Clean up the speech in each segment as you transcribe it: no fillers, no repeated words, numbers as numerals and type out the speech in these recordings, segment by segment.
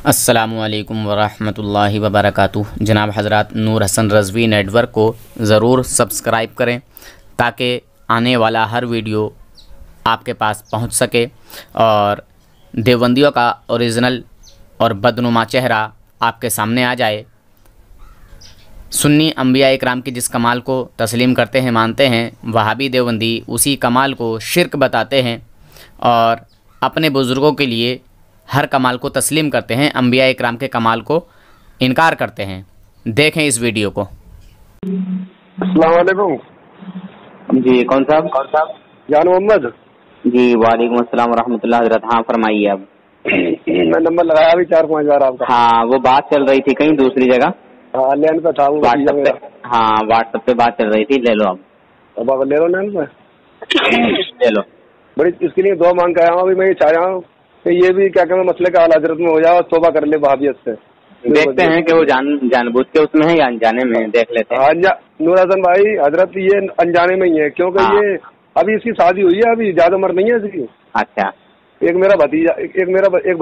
السلام علیکم ورحمۃ اللہ وبرکاتہ۔ جناب حضرات، نور حسن رضوی نیٹ ورک کو ضرور سبسکرائب کریں تاکہ آنے والا ہر ویڈیو آپ کے پاس پہنچ سکے اور دیوبندیوں کا اوریجنل اور بدنما چہرہ آپ کے سامنے آ جائے۔ سنی انبیاء اکرام کی جس کمال کو تسلیم کرتے ہیں، مانتے ہیں، وہابی دیوبندی اسی کمال کو شرک بتاتے ہیں اور اپنے بزرگوں کے لیے ہر کمال کو تسلیم کرتے ہیں، انبیاء اکرام کے کمال کو انکار کرتے ہیں۔ دیکھیں اس ویڈیو کو۔ السلام علیکم جی کون صاحب؟ جان محمد جی وعلیکم السلام ورحمۃ اللہ حضرت۔ ہاں فرمائیے اب۔ میں نمبر لگایا ابھی 4-5 بار آپ کا۔ ہاں وہ بات چل رہی تھی کہیں دوسری جگہ، ہاں لین پہ تھا وہ واٹس ایپ پہ۔ ہاں واٹس ایپ پہ بات چل رہی تھی، لے لو اب لے لو لین پہ، لے لو۔ بڑی اس کے لیے دعا مانگ کے آیا ہوں۔ ابھی میں یہ چاہ رہا ہوں کہ یہ بھی کیا کہ مسئلے کا اعلیٰ حضرت میں ہو جائے اور توبہ کر لے وہابیت سے۔ دیکھتے ہیں کہ وہ جان بوجھ کے اس میں ہے یا انجانے میں، دیکھ لیتے ہیں۔ نور حسن بھائی حضرت یہ انجانے میں ہی ہے، کیونکہ یہ ابھی اس کی شادی ہوئی ہے، ابھی زیادہ عمر نہیں ہے اس کی۔ اچھا۔ ایک میرا بھتیجا، ایک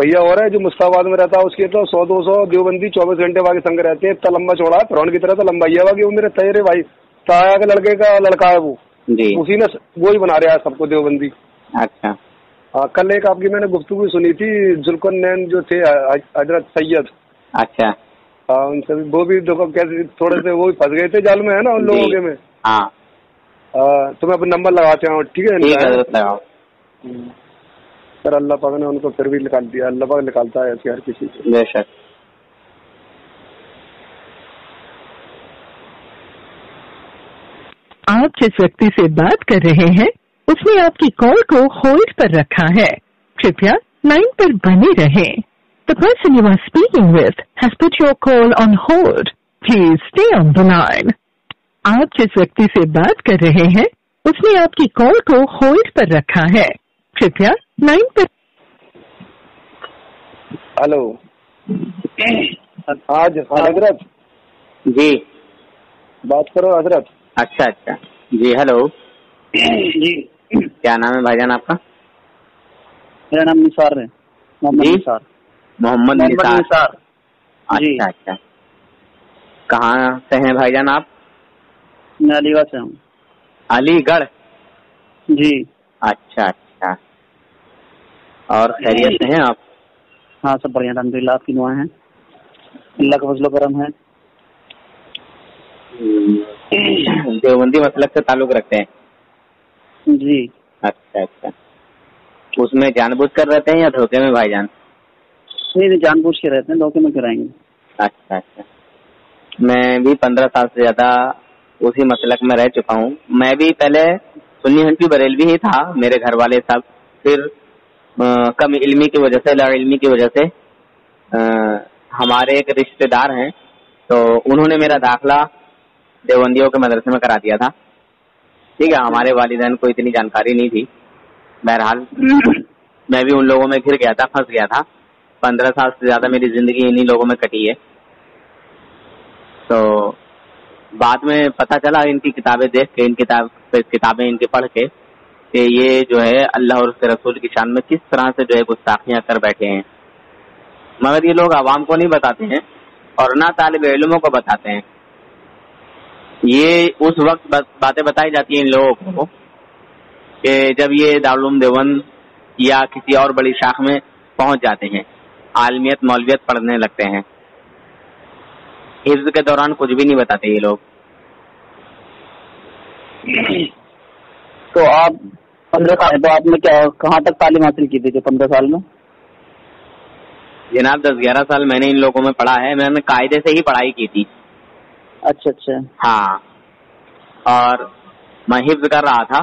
بھیا اور ہے جو مصطفیٰ آباد میں رہتا ہے، اس کے تو 100-200 دیوبندی 24 گھنٹے واقعی سنگ رہتے ہیں۔ اتنا لمبا چوڑا ہے، فرعون کی طرح تو لمبا ہی ہے باقی۔ وہ میرے تیرے بھائی تایا کے لڑکے کا لڑکا ہے، وہ جی اسی نے وہی بنا رہا ہے سب کو دیوبندی۔ اچھا۔ کل ایک آپ کی میں نے گفتگو سنی تھی، ذوالقرنین جو تھے حضرت سید، اچھا ان سے وہ بھی دیکھو کیسے تھوڑے سے وہ پھنس گئے تھے جال میں، ہے نا ان لوگوں کے میں۔ ہاں تو میں اپنا نمبر لگاتے ہوں، ٹھیک ہے؟ لگاؤ سر اللہ پاک نے ان کو پھر بھی نکال دیا، اللہ پاک نکالتا ہے ایسے ہر کسی سے۔ بے شک۔ آپ جس ویکتی سے بات کر رہے ہیں اس نے آپ کی کال کو ہولڈ پر رکھا ہے، کرپیا لائن پر بنے رہیں۔ The person you are speaking with has put your call on hold. Please stay on the line. آپ جس ویکتی سے بات کر رہے ہیں اس نے آپ کی کال کو ہولڈ پر رکھا ہے، کرپیا لائن پر۔ ہلو آج حضرت جی بات کرو حضرت۔ اچھا اچھا جی ہلو جی کیا نام ہے بھائی جان آپ کا؟ میرا نام نثار ہے، محمد جی؟ نثار۔ محمد نثار۔ جی اچھا اچھا، کہاں سے ہیں بھائی جان آپ؟ میں علی گڑھ سے ہوں۔ علی گڑھ؟ جی اچھا اچھا، اور خیریت سے ہیں آپ؟ ہاں سب بڑھیا الحمد للہ، آپ کی دعائیں ہیں، اللہ کا فضل و کرم ہے۔ دیوبندی مسلک سے تعلق رکھتے ہیں؟ جی اچھا اچھا، اس میں جان بوجھ کر رہتے ہیں یا دھوکے میں بھائی جان؟ نہیں جان بوجھ کے رہتے ہیں، دھوکے میں کرائیں گے۔ اچھا اچھا، میں بھی 15 سال سے زیادہ اسی مسلک میں رہ چکا ہوں۔ میں بھی پہلے سنی حنفی بریلوی ہی تھا، میرے گھر والے سب، پھر کم علمی کی وجہ سے، لا علمی کی وجہ سے ہمارے ایک رشتے دار ہیں تو انہوں نے میرا داخلہ دیوبندیوں کے مدرسے میں کرا دیا تھا، ٹھیک ہے۔ ہمارے والدین کو اتنی جانکاری نہیں تھی، بہرحال میں بھی ان لوگوں میں گھر گیا تھا، پھنس گیا تھا۔ 15 سال سے زیادہ میری زندگی انہی لوگوں میں کٹی ہے۔ تو بعد میں پتہ چلا ان کی کتابیں دیکھ کے، کتابیں ان کی پڑھ کے، کہ یہ جو ہے اللہ اور اس کے رسول کی شان میں کس طرح سے جو ہے گستاخیاں کر بیٹھے ہیں، مگر یہ لوگ عوام کو نہیں بتاتے ہیں اور نہ طالب علموں کو بتاتے ہیں۔ یہ اس وقت باتیں بتائی جاتی ہیں ان لوگوں کو کہ جب یہ دارالعلوم دیوبند یا کسی اور بڑی شاخ میں پہنچ جاتے ہیں، عالمیت مولویت پڑھنے لگتے ہیں۔ حفظ کے دوران کچھ بھی نہیں بتاتے یہ لوگ۔ تو آپ 15 سال تو آپ نے کیا کہاں تک تعلیم حاصل کی تھی جو 15 سال میں؟ جناب 10-11 سال میں نے ان لوگوں میں پڑھا ہے، میں نے قاعدے سے ہی پڑھائی کی تھی۔ اچھا اچھا ہاں، اور میں حفظ کر رہا تھا،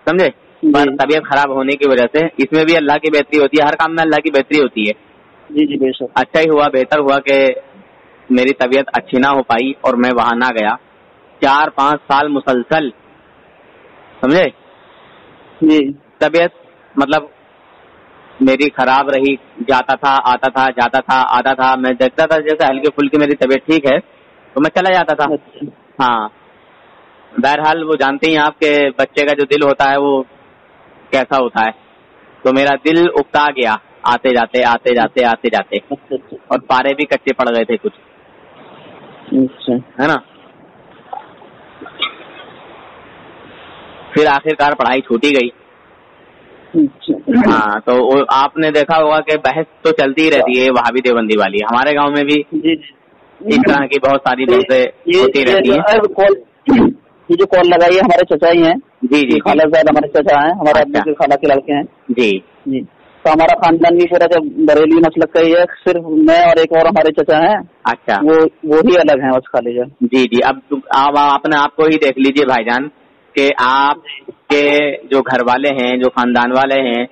سمجھے، پر طبیعت خراب ہونے کی وجہ سے، اس میں بھی اللہ کی بہتری ہوتی ہے، ہر کام میں اللہ کی بہتری ہوتی ہے۔ جی جی بے شک۔ اچھا ہی ہوا، بہتر ہوا کہ میری طبیعت اچھی نہ ہو پائی اور میں وہاں نہ گیا۔ 4-5 سال مسلسل، سمجھے، جی طبیعت مطلب میری خراب رہی، جاتا تھا آتا تھا، جاتا تھا آتا تھا۔ میں دیکھتا تھا جیسے ہلکی پھلکی میری طبیعت ٹھیک ہے تو میں چلا جاتا تھا۔ ہاں، بہرحال وہ جانتے ہیں آپ کہ بچے کا جو دل ہوتا ہے وہ کیسا ہوتا ہے، تو میرا دل اکتا گیا آتے جاتے اور پارے بھی کچے پڑ گئے تھے کچھ, ہے نا. پھر آخرکار پڑھائی چھوٹی گئی. ہاں, تو آپ نے دیکھا ہوگا کہ بحث تو چلتی ہی رہتی ہے وہابی دیوبندی والی. ہمارے گاؤں میں بھی اس طرح کی بہت ساری بحثیں ہوتی رہتی ہیں. یہ جو کال لگائی ہے ہمارے چچا ہی ہیں. جی خالہ زاد ہمارے چچا ہیں, ہمارے ابو کے خالہ کے لڑکے ہیں. جی تو ہمارا خاندان بھی پورا جب بریلی مسلک کا ہی ہے, صرف میں اور ایک اور ہمارے چچا ہیں. اچھا, وہ ہی الگ ہیں بس خالی. جی اب آپ اپنے آپ کو ہی دیکھ لیجئے بھائی جان کہ آپ کے جو گھر والے ہیں, جو خاندان والے ہیں,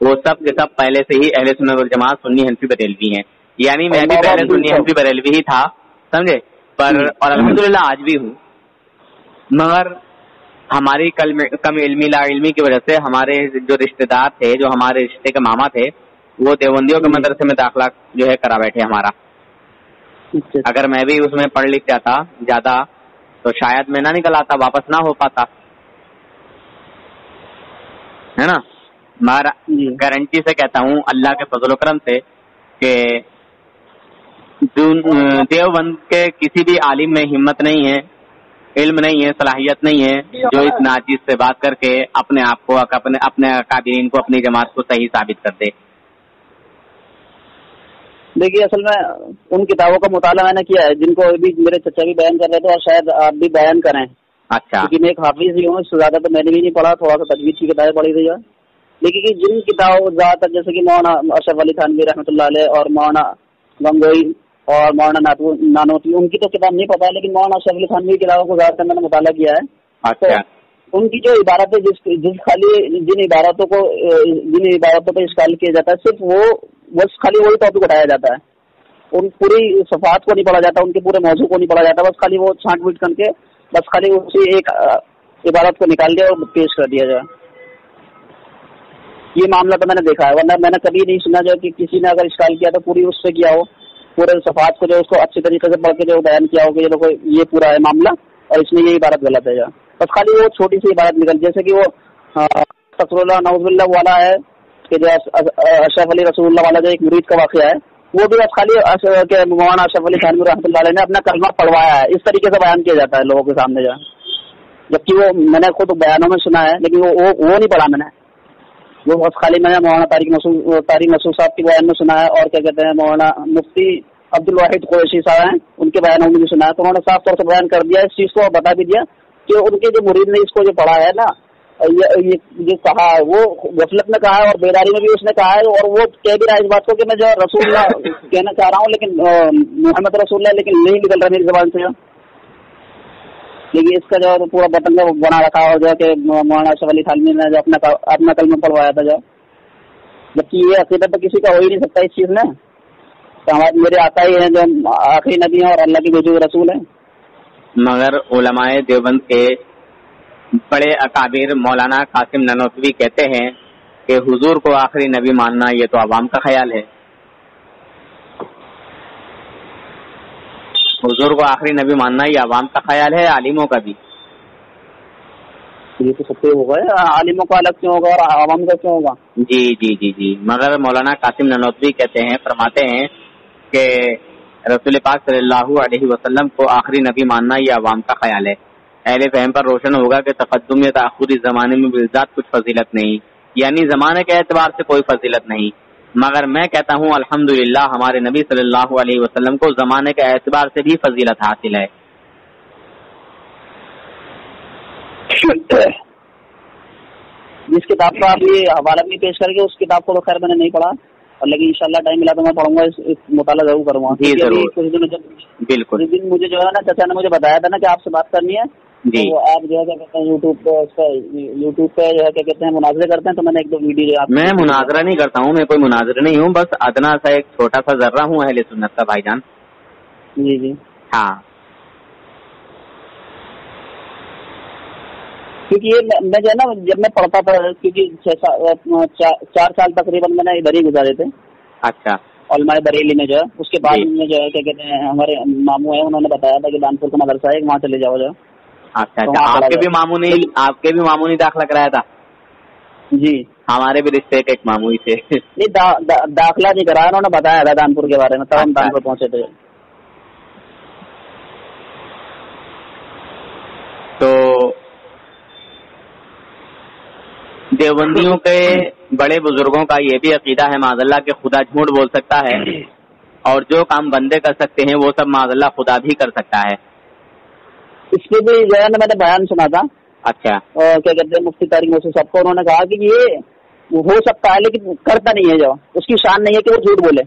وہ سب کے سب پہلے سے ہی اہل سنت والجماعت سنی حنفی بریلوی ہیں. یعنی میں بھی پہلے سنی حنفی بریلوی ہی تھا, سمجھے, پر اور الحمدللہ آج بھی ہوں. مگر ہماری کم علمی لا علمی کی وجہ سے ہمارے جو رشتے دار تھے, جو ہمارے رشتے کے ماما تھے, وہ دیوبندیوں کے مدرسے میں داخلہ جو ہے کرا بیٹھے ہمارا. اگر میں بھی اس میں پڑھ لکھ جاتا زیادہ تو شاید میں نہ نکل آتا, واپس نہ ہو پاتا, ہے نا. مگر گارنٹی سے کہتا ہوں اللہ کے فضل و کرم سے کہ دیوبند کے کسی بھی عالم میں ہمت نہیں ہے, علم نہیں ہے, صلاحیت نہیں ہے جو اس ناچیز سے بات کر کے اپنے آپ کو, اپنے اکابرین کو, اپنی جماعت کو صحیح ثابت کر دے. دیکھیے اصل میں ان کتابوں کا مطالعہ میں نے کیا ہے جن کو بھی میرے چچا بھی بیان کر رہے تھے, اور شاید آپ بھی بیان کریں. اچھا, کیونکہ میں ایک حافظ ہی ہوں, اس سے زیادہ تو میں نے بھی نہیں پڑھا, تھوڑا سا تجوید کی کتابیں پڑھی تھی. لیکن جن کتابوں زیادہ تر جیسے کہ مولانا اشرف علی تھانوی رحمۃ اللہ علیہ اور مولانا گنگوئی اور مولانا نانوتوی, ان کی تو کتاب نہیں پتا ہے, لیکن مولانا اشرف علی تھانوی کی کتابوں کو زیادہ تر میں نے مطالعہ کیا ہے. اچھا, ان کی جو عبارتیں جن عبارتوں پہ اشکال کیا جاتا ہے, صرف وہ بس خالی وہی ٹاپک اٹھایا جاتا ہے. ان پوری صفحات کو نہیں پڑھا جاتا, ان کے پورے موضوع کو نہیں پڑھا جاتا, بس خالی وہ چھانٹ پیٹ کر کے بس خالی اسی ایک عبارت کو نکال دیا اور پیش کر دیا جائے. یہ معاملہ تو میں نے دیکھا ہے, ورنہ میں نے کبھی نہیں سنا جو کہ کسی نے اگر اشکال کیا تو پوری اس سے کیا ہو, پورے صفحات کو جو اس کو اچھی طریقے سے پڑھ کے جو بیان کیا ہو کہ دیکھو یہ پورا ہے معاملہ اور اس میں یہ عبارت غلط ہے. بس خالی وہ چھوٹی سی عبارت نکل, جیسے کہ وہ رسول اللہ نعوذ باللہ والا ہے کہ جو اشرف علی رسول اللہ والا جو ایک مرید کا واقعہ ہے, وہ بھی بس خالی مولانا اشرف علی تھانوی رحمۃ اللہ علیہ نے اپنا کلمہ پڑھوایا ہے, اس طریقے سے بیان کیا جاتا ہے لوگوں کے سامنے. جبکہ وہ میں نے خود بیانوں میں سنا ہے, لیکن وہ نہیں پڑھا میں نے. وہ بس خالی میں نے مولانا طارق مسعود صاحب کے بیان میں سنا ہے, اور کیا کہتے ہیں مولانا مفتی عبد الواحد قریشی صاحب ہیں, ان کے بیانوں میں بھی سنا ہے. تو انہوں نے صاف طور سے بیان کر دیا, اس چیز کو بتا بھی دیا کہ ان کے جو مرید نے اس کو جو پڑھا ہے نا, یہ کہا ہے وہ غفلت میں کہا ہے اور بیداری میں بھی اس نے کہا ہے, اور وہ کہہ بھی رہا ہے اس بات کو کہ میں جو رسول اللہ کہنا چاہ رہا ہوں, لیکن محمد رسول اللہ لیکن نہیں نکل رہا میری زبان سے. لیکن اس کا جو پورا بٹن بنا رکھا ہو جو کہ مولانا اشرف علی تھانوی نے جو اپنا کلمہ پڑھوایا تھا, جو جبکہ یہ عقیدت تو کسی کا ہو ہی نہیں سکتا اس چیز میں. تو ہمارے میرے آقا ہی ہیں جو آخری نبی ہیں اور اللہ کے بھیجے ہوئے رسول ہیں. مگر علماء دیوبند کے بڑے اکابر مولانا قاسم نانوتوی کہتے ہیں کہ حضور کو آخری نبی ماننا یہ تو عوام کا خیال ہے. حضور کو آخری نبی ماننا یہ عوام کا خیال ہے, عالموں کا بھی. یہ تو سب سے ہوگا, عالموں کا الگ کیوں ہوگا اور عوام کا کیوں ہوگا؟ جی جی جی جی مگر مولانا قاسم نانوتوی کہتے ہیں, فرماتے ہیں کہ رسول پاک صلی اللہ علیہ وسلم کو آخری نبی ماننا یہ عوام کا خیال ہے. اہل فہم پر روشن ہوگا کہ تقدم یا تاخر اس زمانے میں بالذات کچھ فضیلت نہیں, یعنی زمانے کے اعتبار سے کوئی فضیلت نہیں. مگر میں کہتا ہوں الحمدللہ ہمارے نبی صلی اللہ علیہ وسلم کو زمانے کے اعتبار سے بھی فضیلت حاصل ہے. جس کتاب کا آپ یہ حوالہ بھی پیش کر کے اس کتاب کو تو خیر میں نے نہیں پڑھا, اور لیکن انشاءاللہ ٹائم ملا تو میں پڑھوں گا, اس مطالعہ ضرور کروں گا. جی ضرور, بالکل. اس دن مجھے جو ہے نا چچا نے مجھے بتایا تھا نا کہ آپ سے بات کرنی ہے, جی تو آپ جو ہے کیا کہتے ہیں یوٹیوب پہ جو ہے کیا کہتے ہیں مناظرے کرتے ہیں, تو میں نے ایک دو ویڈیو. میں مناظرہ نہیں کرتا ہوں, میں کوئی مناظر نہیں ہوں, بس ادنا سا ایک چھوٹا سا ذرہ ہوں اہل سنت کا بھائی جان. جی جی ہاں, کیونکہ یہ میں جو ہے نا جب میں پڑھتا تھا, کیونکہ 4 سال تقریباً میں نے ادھر ہی گزارے تھے. اچھا. علماء بریلی میں جو ہے, اس کے بعد میں جو ہے کیا کہتے ہیں ہمارے ماموں ہیں, انہوں نے بتایا تھا کہ دانپور کا مدرسہ ہے, وہاں چلے جاؤ. اچھا, آپ کے بھی ماموں نے داخلہ کرایا تھا؟ جی ہمارے بھی رشتے کے ایک ماموں ہی تھے. نہیں داخلہ نہیں کرایا, انہوں نے بتایا تھا دانپور کے بارے میں, تب ہم دانپور پہنچے تھے. تو دیوبندیوں کے بڑے بزرگوں کا یہ بھی عقیدہ ہے معاذ اللہ کہ خدا جھوٹ بول سکتا ہے, اور جو کام بندے کر سکتے ہیں وہ سب معاذ اللہ خدا بھی کر سکتا ہے. اس پہ بھی جو ہے نا میں نے بیان سنا تھا. اچھا. کیا کہتے ہیں مفتی طارق موسیٰ صاحب کو, انہوں نے کہا کہ یہ ہو سکتا ہے لیکن کرتا نہیں ہے, جو اس کی شان نہیں ہے کہ وہ جھوٹ بولے.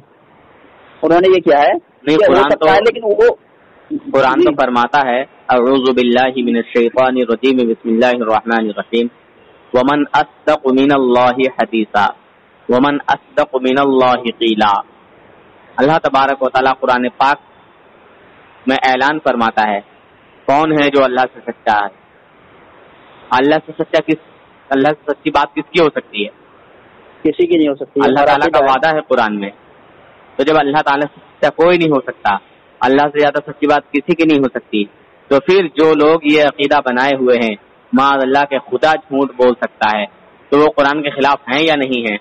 انہوں نے یہ کیا ہے ہو سکتا ہے لیکن وہ قرآن تو فرماتا ہے اعوذ باللہ من الشیطان الرجیم بسم اللہ الرحمن الرحیم ومن اصدق من اللہ حدیثا ومن اصدق من اللہ قیلا. اللہ تبارک و تعالیٰ قرآن پاک میں اعلان فرماتا ہے کون ہے جو اللہ سے سچا ہے. اللہ سے سچی بات کس کی ہو سکتی ہے؟ کسی کی نہیں ہو سکتی. اللہ تعالیٰ کا وعدہ ہے قرآن میں. تو جب اللہ تعالیٰ سے سچا کوئی نہیں ہو سکتا, اللہ سے زیادہ سچی بات کسی کی نہیں ہو سکتی, تو پھر جو لوگ یہ عقیدہ بنائے ہوئے ہیں معاذ اللہ کے خدا جھوٹ بول سکتا ہے, تو وہ قرآن کے خلاف ہیں یا نہیں ہیں؟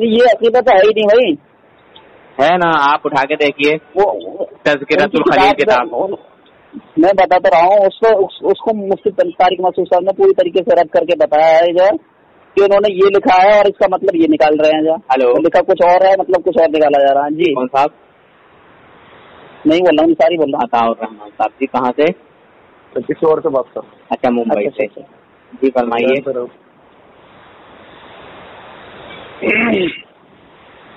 یہ عقیدہ تو ہے ہی نہیں بھائی. ہے نا, آپ اٹھا کے دیکھیے تذکرۃ الخلیل کتاب. میں بتاتا رہا ہوں اس کو مفتی طارق موسیٰ صاحب نے پوری طریقے سے رد کر کے بتایا ہے جو کہ انہوں نے یہ لکھا ہے اور اس کا مطلب یہ نکال رہے ہیں. جو ہلو لکھا کچھ اور ہے, مطلب کچھ اور نکالا جا رہا ہے. جی کون صاحب؟ نہیں بول رہا ہوں, ساری بول رہا ہوں. عطاء الرحمان صاحب. جی کہاں سے؟ کسی اور سے بات کر. اچھا ممبئی سے. جی فرمائیے.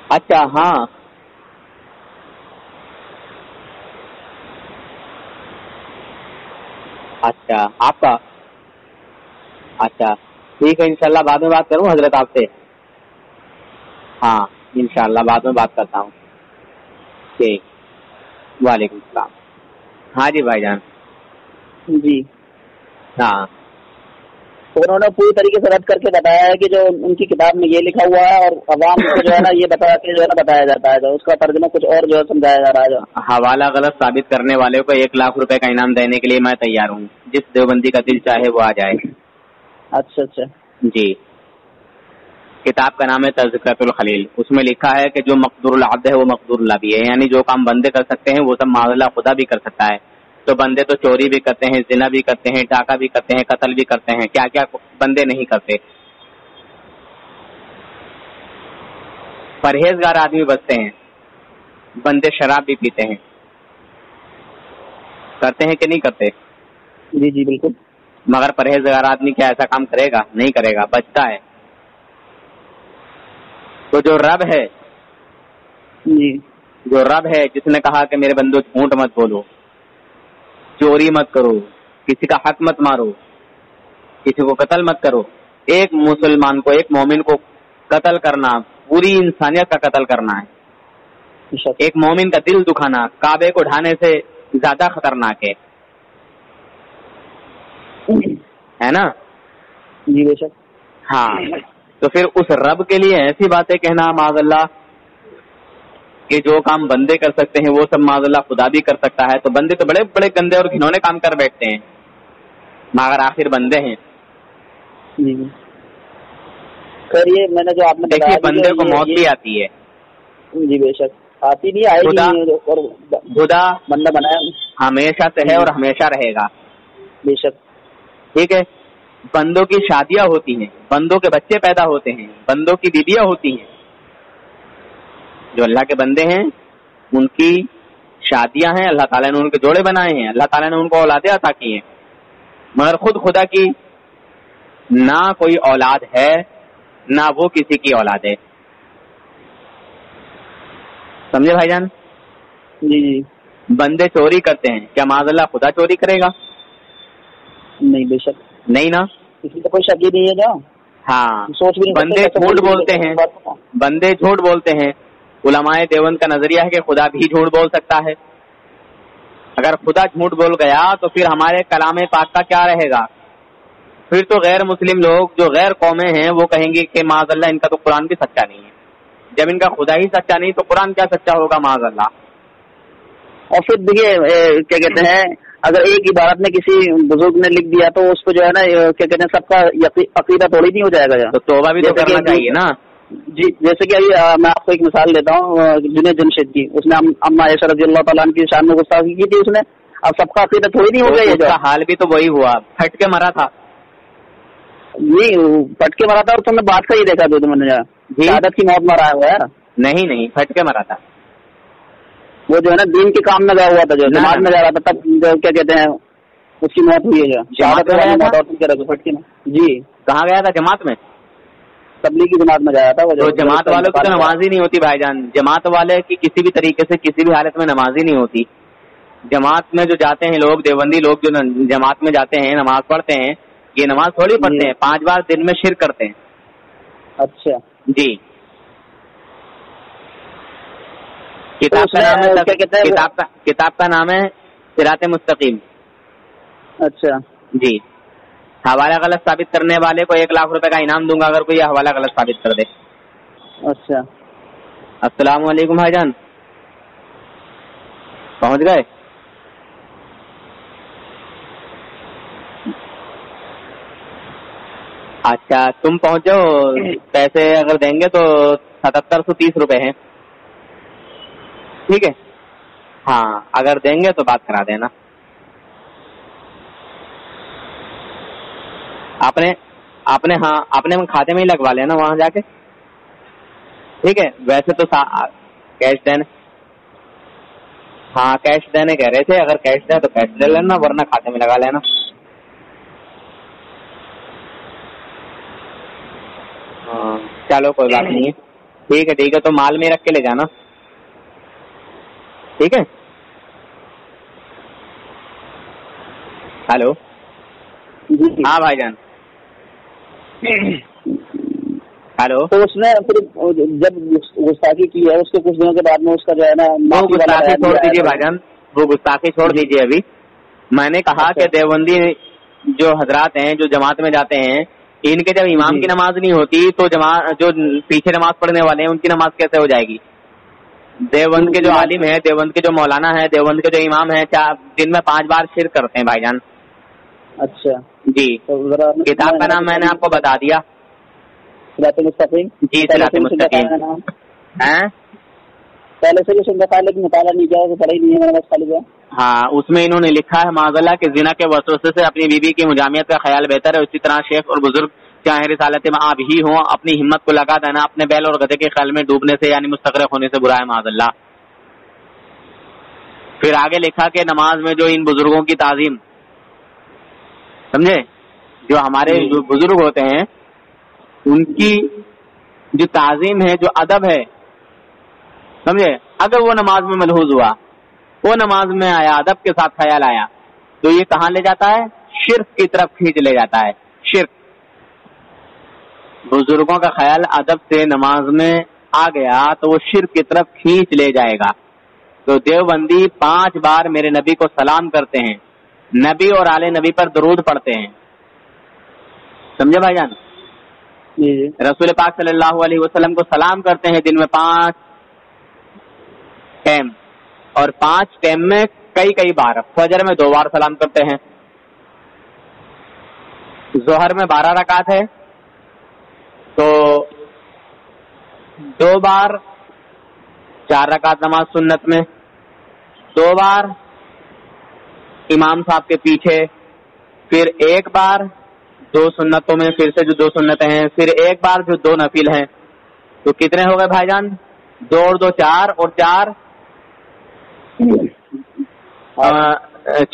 اچھا ہاں اچھا آپ کا اچھا ٹھیک ہے, انشاءاللہ بعد میں بات کروں حضرت آپ سے. ہاں انشاءاللہ بعد میں بات کرتا ہوں. ٹھیک. وعلیکم السلام. ہاں جی بھائی جان. جی ہاں انہوں نے پوری طریقے سے رد کر کے بتایا ہے کہ جو ان کی کتاب میں یہ لکھا ہوا ہے اور عوام کو جو ہے نا یہ بتا کے جو ہے نا بتایا جاتا ہے, جو اس کا ترجمہ کچھ اور جو ہے سمجھایا جا رہا ہے. جو حوالہ غلط ثابت کرنے والے کو 1 لاکھ روپے کا انعام دینے کے لیے میں تیار ہوں, جس دیوبندی کا دل چاہے وہ آ جائے. اچھا اچھا جی. کتاب کا نام ہے تذکرۃ الخلیل. اس میں لکھا ہے کہ جو مقدور العبد ہے وہ مقدور اللہ بھی ہے, یعنی جو کام بندے کر سکتے ہیں وہ سب معاذ اللہ خدا بھی کر سکتا ہے. تو بندے تو چوری بھی کرتے ہیں, زنا بھی کرتے ہیں, ڈاکہ بھی کرتے ہیں, قتل بھی کرتے ہیں, کیا کیا بندے نہیں کرتے. پرہیزگار آدمی بچتے ہیں, بندے شراب بھی پیتے ہیں. کرتے ہیں کہ نہیں کرتے؟ جی جی بالکل. مگر پرہیزگار آدمی کیا ایسا کام کرے گا؟ نہیں کرے گا, بچتا ہے. تو جو رب ہے جی جو رب ہے جس نے کہا کہ میرے بندو جھوٹ مت بولو, چوری مت کرو, کسی کا حق مت مارو, کسی کو قتل مت کرو. ایک مسلمان کو, ایک مومن کو قتل کرنا پوری انسانیت کا قتل کرنا ہے. ایک مومن کا دل دکھانا کعبے کو ڈھانے سے زیادہ خطرناک ہے نا؟ جی بے شک. ہاں تو پھر اس رب کے لیے ایسی باتیں کہنا معاذ اللہ کہ جو کام بندے کر سکتے ہیں وہ سب معاذ اللہ خدا بھی کر سکتا ہے. تو بندے تو بڑے بڑے گندے اور گھنونے کام کر بیٹھتے ہیں, مگر آخر بندے ہیں. جی خیر یہ میں نے جو آپ نے دیکھیے بندے کو موت بھی آتی ہے. جی بے شک آتی بھی آئے گی, اور خدا بندہ بنایا ہمیشہ سے ہے اور ہمیشہ رہے گا. بے شک. ٹھیک ہے. بندوں کی شادیاں ہوتی ہیں, بندوں کے بچے پیدا ہوتے ہیں, بندوں کی بیویاں ہوتی ہیں. جو اللہ کے بندے ہیں ان کی شادیاں ہیں, اللہ تعالیٰ نے ان کے جوڑے بنائے ہیں, اللہ تعالیٰ نے ان کو اولادیں عطا کی ہیں. مگر خود خدا کی نہ کوئی اولاد ہے نہ وہ کسی کی اولاد ہے. سمجھے بھائی جان؟ جی جی. بندے چوری کرتے ہیں, کیا معاذ اللہ خدا چوری کرے گا؟ نہیں بے شک نہیں نا. کسی کا کوئی شک ہی نہیں ہے. جو ہاں سوچ بھی بندے جھوٹ بولتے ہیں, بندے جھوٹ بولتے ہیں. علماء دیوبند کا نظریہ ہے کہ خدا بھی جھوٹ بول سکتا ہے. اگر خدا جھوٹ بول گیا تو پھر ہمارے کلام پاک کا کیا رہے گا؟ پھر تو غیر مسلم لوگ جو غیر قومیں ہیں وہ کہیں گے کہ معاذ اللہ ان کا تو قرآن بھی سچا نہیں ہے. جب ان کا خدا ہی سچا نہیں تو قرآن کیا سچا ہوگا معاذ اللہ. اور پھر دیکھیے کیا کہتے ہیں اگر ایک عبارت میں کسی بزرگ نے لکھ دیا تو اس کو جو ہے نا کیا کہتے ہیں سب کا عقیدہ تھوڑی نہیں ہو جائے گا. تو توبہ بھی تو کرنا چاہیے نا. جی جیسے کہ ابھی میں آپ کو ایک مثال دیتا ہوں جنید جمشید کی, اس نے اما عائشہ رضی اللہ تعالیٰ عنہ کی شان میں گستاخی کی تھی اس نے. اب سب کا عقیدہ تھوڑی نہیں ہو گیا. اس کا حال بھی تو وہی ہوا, پھٹ کے مرا تھا. نہیں پھٹ کے مرا تھا, اور تم نے بات کا ہی دیکھا جو تم نے شہادت کی موت مرا ہوا ہے. نہیں پھٹ کے مرا تھا. وہ جو ہے نا دین کے کام میں گیا ہوا تھا, جو جماعت میں جا رہا تھا, تب کیا کہتے ہیں اس کی موت ہوئی ہے. جماعت میں پھٹ کے جی کہاں گیا تھا؟ جماعت میں, تبلیغی جماعت میں جایا تھا. وہ جماعت والوں کی تو نماز ہی نہیں ہوتی بھائی جان. جماعت والے کی کسی بھی طریقے سے کسی بھی حالت میں نماز ہی نہیں ہوتی. جماعت میں جو جاتے ہیں لوگ, دیوبندی لوگ جو جماعت میں جاتے ہیں نماز پڑھتے ہیں, یہ نماز تھوڑی پڑھتے ہیں, 5 بار دن میں شرک کرتے ہیں. اچھا جی. کتاب کا نام ہے صراط مستقیم. اچھا جی. حوالہ غلط ثابت کرنے والے کو 1 لاکھ روپے کا انعام دوں گا اگر کوئی حوالہ غلط ثابت کر دے. اچھا السلام علیکم بھائی جان, پہنچ گئے؟ اچھا تم پہنچ جاؤ. پیسے اگر دیں گے تو 7730 روپے ہیں. ٹھیک ہے, ہاں اگر دیں گے تو بات کرا دینا. اپنے کھاتے میں ہی لگوا لینا وہاں جا کے. ٹھیک ہے, ویسے تو کیش دینے, ہاں کیش دینے کہہ رہے تھے, اگر کیش دے تو کیش لے لینا, ورنہ کھاتے میں لگا لینا. ہاں چلو کوئی بات نہیں ہے. ٹھیک ہے, تو مال میں رکھ کے لے جانا. ٹھیک ہے. ہلو ہاں بھائی جان. ہلو. تو اس نے پھر جب گستاخی کی ہے اس کے کچھ دنوں کے بعد میں اس کا جو ہے نا وہ گستاخی چھوڑ دیجیے بھائی جان, وہ گستاخی چھوڑ دیجیے. ابھی میں نے کہا کہ دیوبندی جو حضرات ہیں جو جماعت میں جاتے ہیں, ان کے جب امام کی نماز نہیں ہوتی تو جو پیچھے نماز پڑھنے والے ہیں ان کی نماز کیسے ہو جائے گی؟ دیوبند کے جو عالم ہیں, دیوبند کے جو مولانا ہیں, دیوبند کے جو امام ہیں, دن میں 5 بار شرک کرتے ہیں بھائی جان. اچھا جی. کتاب کا نام میں نے آپ کو بتا دیا. صراط مستقیم. جی صراط مستقیم. پہلے سے بھی سنتا تھا لیکن مطالعہ نہیں کیا, پڑھا ہی نہیں ہے میرے پاس خالی. ہاں اس میں انہوں نے لکھا ہے معاذ اللہ کہ زنا کے وسوسے سے اپنی بیوی کی مجامعت کا خیال بہتر ہے. اسی طرح شیخ اور بزرگ چاہے رسالت میں آپ ہی ہوں, اپنی ہمت کو لگا دینا اپنے بیل اور گدھے کے خیال میں ڈوبنے سے یعنی مستغرق ہونے سے برا ہے معاذ اللہ. پھر آگے لکھا کہ نماز میں جو ان بزرگوں کی تعظیم, سمجھے, جو ہمارے جو بزرگ ہوتے ہیں ان کی جو تعظیم ہے, جو ادب ہے, سمجھے, اگر وہ نماز میں ملحوظ ہوا, وہ نماز میں آیا, ادب کے ساتھ خیال آیا, تو یہ کہاں لے جاتا ہے؟ شرک کی طرف کھینچ لے جاتا ہے. شرک. بزرگوں کا خیال ادب سے نماز میں آ گیا تو وہ شرک کی طرف کھینچ لے جائے گا. تو دیوبندی 5 بار میرے نبی کو سلام کرتے ہیں, نبی اور آل نبی پر درود پڑھتے ہیں. سمجھے بھائی جان؟ رسول پاک صلی اللہ علیہ وسلم کو سلام کرتے ہیں دن میں 5 ٹائم, اور 5 ٹائم میں کئی بار. فجر میں 2 بار سلام کرتے ہیں, ظہر میں 12 رکعت ہے تو 2 بار 4 رکعت نماز سنت میں, 2 بار امام صاحب کے پیچھے, پھر 1 بار 2 سنتوں میں, پھر سے جو 2 سنتیں ہیں, پھر 1 بار جو 2 نفل ہیں. تو کتنے ہو گئے بھائی جان؟ 2 اور 2 4 اور 4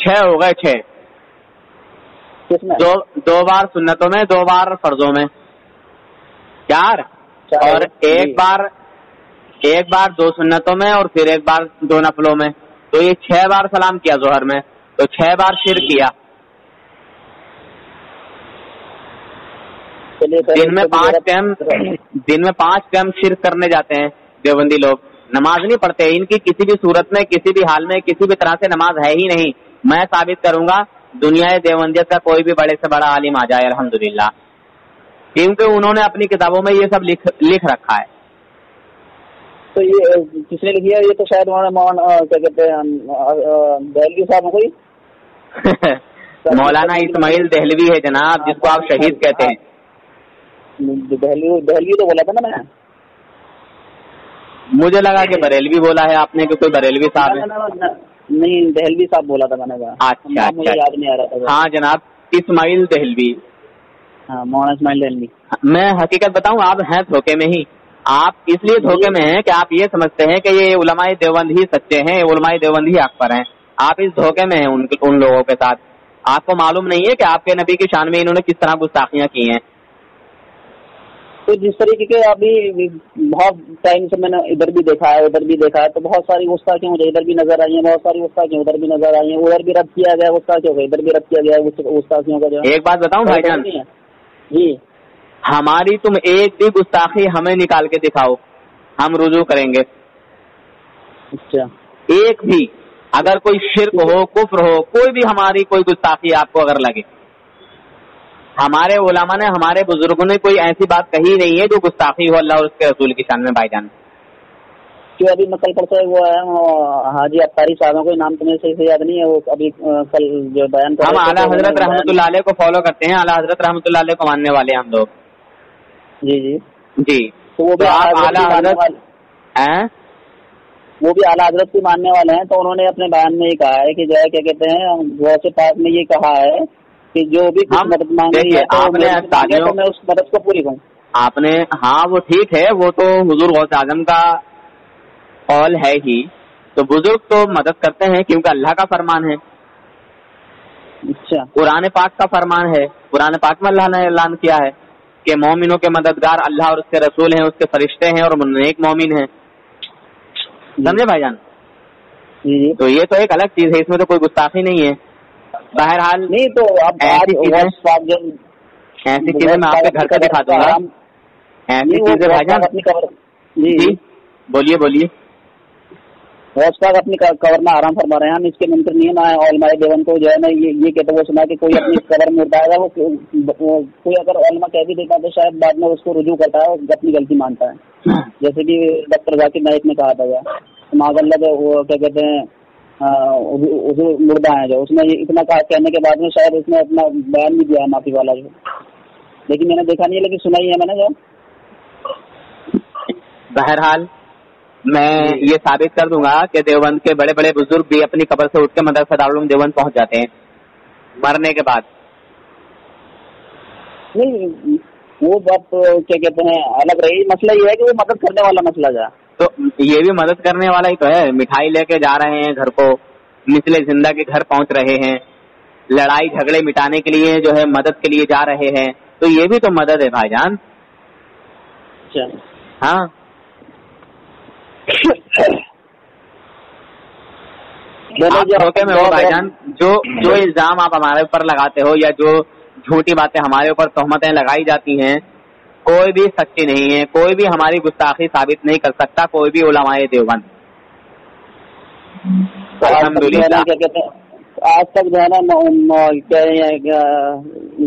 6 ہو گئے. 6 2 بار سنتوں میں, 2 بار فرضوں میں, 4 اور 1 بار 2 سنتوں میں اور پھر 1 بار 2 نفلوں میں. تو یہ 6 بار سلام کیا ظہر میں, تو 6 بار شرک کیا. دن میں 5 ٹائم شرک کرنے جاتے ہیں دیوبندی لوگ. نماز نہیں پڑھتے, ان کی کسی بھی صورت میں, کسی بھی حال میں, کسی بھی طرح سے نماز ہے ہی نہیں. میں ثابت کروں گا دنیا دیوبندیت کا کوئی بھی بڑے سے بڑا عالم آ جائے الحمدللہ, کیونکہ انہوں نے اپنی کتابوں میں یہ سب لکھ رکھا ہے. تو یہ کس نے لکھی ہے؟ یہ تو شاید کیا کہتے ہیں دہلوی صاحب کوئی. مولانا اسماعیل دہلوی ہے جناب، جس کو آپ شہید کہتے ہیں. دہلوی تو بولا تھا نا میں. مجھے لگا کہ بریلوی بولا ہے آپ نے، کہ کوئی بریلوی صاحب ہے. نہیں دہلوی صاحب بولا تھا میں نے. اچھا مجھے یاد نہیں آ رہا تھا. ہاں جناب اسماعیل دہلوی. ہاں مولانا اسماعیل دہلوی. میں حقیقت بتاؤں آپ ہیں دھوکے میں ہی. آپ اس لیے دھوکے میں ہیں کہ آپ یہ سمجھتے ہیں کہ یہ علماء دیوبند ہی سچے ہیں، علماء دیوبند ہی حق پر ہیں. آپ اس دھوکے میں ہیں ان لوگوں کے ساتھ. آپ کو معلوم نہیں ہے کہ آپ کے نبی کی شان میں انہوں نے کس طرح گستاخیاں کی ہیں. تو جس طریقے کے ابھی بہت ٹائم سے میں نے ادھر بھی دیکھا ہے ادھر بھی دیکھا ہے، تو بہت ساری گستاخیاں مجھے ادھر بھی نظر آئی ہیں، بہت ساری گستاخیاں ادھر بھی نظر آئی ہیں. ادھر بھی رد کیا گیا گستاخیوں کو، ادھر بھی رد کیا گیا گستاخیوں کا. جو ایک بات بتاؤں بھائی جان جی، ہماری تم ایک بھی گستاخی ہمیں نکال کے دکھاؤ، ہم رجوع کریں گے. اچھا ایک بھی، اگر کوئی شرک ہو کفر ہو، کوئی بھی ہماری کوئی گستاخی آپ کو اگر لگے، ہمارے علماء نے ہمارے بزرگوں نے کوئی ایسی بات کہی نہیں ہے جو گستاخی ہو اللہ اور اس کے رسول کی شان میں. بھائی جان جو ابھی میں کل پڑتا ہے وہ ہے حاجی اختاری صاحب، کوئی نام تمہیں صحیح سے یاد نہیں ہے، وہ ابھی کل جو بیان کر ہم اعلیٰ حضرت رحمۃ اللہ علیہ کو فالو کرتے ہیں، اعلیٰ حضرت رحمۃ اللہ علیہ کو ماننے والے ہیں ہم لوگ. جی جی جی تو وہ بھی اعلیٰ حضرت وہ بھی اعلیٰ حضرت کی ماننے والے ہیں. تو انہوں نے اپنے بیان میں یہ کہا ہے کہ جو ہے کیا کہتے ہیں غوث پاک نے یہ کہا ہے کہ جو بھی کچھ مدد مانگی ہے تو میں اس مدد کو پوری کروں. آپ نے ہاں وہ ٹھیک ہے، وہ تو حضور غوث اعظم کا قول ہے ہی. تو بزرگ تو مدد کرتے ہیں کیونکہ اللہ کا فرمان ہے. اچھا قرآن پاک کا فرمان ہے، قرآن پاک میں اللہ نے اعلان کیا ہے کہ مومنوں کے مددگار اللہ اور اس کے رسول ہیں، اس کے فرشتے ہیں اور نیک مومن ہیں. سمجھے بھائی جان؟ جی تو یہ تو ایک الگ چیز ہے، اس میں تو کوئی گستاخی نہیں ہے. بہرحال نہیں تو اب ایسی چیزیں میں آپ کے گھر پہ دکھا دوں گا. ایسی چیزیں بھائی جان جی بولیے بولیے. غوث پاک اپنی قبر میں آرام فرما رہے ہیں، ہم اس کے منکر نہیں ہے. علماء دیوبند کو جو ہے نا یہ کہتے ہوئے سنا کہ کوئی اپنی قبر میں اٹھائے گا، وہ کوئی اگر علماء کہہ بھی دیتا تو شاید بعد میں اس کو رجوع کرتا ہے اور اپنی غلطی مانتا ہے. جیسے کہ ڈاکٹر ذاکر نائک نے کہا تھا معاذ اللہ کے وہ کیا کہتے ہیں مردہ ہیں، جو اس نے اتنا کہنے کے بعد میں شاید اس نے اپنا بیان بھی دیا ہے معافی والا جو، لیکن میں نے دیکھا نہیں ہے، لیکن سنا ہی ہے میں نے. جو بہرحال میں یہ ثابت کر دوں گا کہ دیوبند کے بڑے بڑے بزرگ بھی اپنی قبر سے اٹھ کے مدرسہ دارالعلوم دیوبند پہنچ جاتے ہیں مرنے کے بعد. نہیں وہ بات کیا کہتے ہیں الگ رہی. مسئلہ یہ ہے کہ وہ مدد کرنے والا مسئلہ جو ہے، تو یہ بھی مدد کرنے والا ہی تو ہے. مٹھائی لے کے جا رہے ہیں گھر کو، مثل زندہ کے گھر پہنچ رہے ہیں، لڑائی جھگڑے مٹانے کے لیے جو ہے مدد کے لیے جا رہے ہیں. تو یہ بھی تو مدد ہے بھائی جان. ہاں دھوکے میں ہو بھائی جان. جو الزام آپ ہمارے اوپر لگاتے ہو یا جو جھوٹی باتیں ہمارے اوپر تہمتیں لگائی جاتی ہیں، کوئی بھی سچی نہیں ہے. کوئی بھی ہماری گستاخی ثابت نہیں کر سکتا، کوئی بھی علماء دیوبند. الحمدللہ آج تک جو ہے نا ان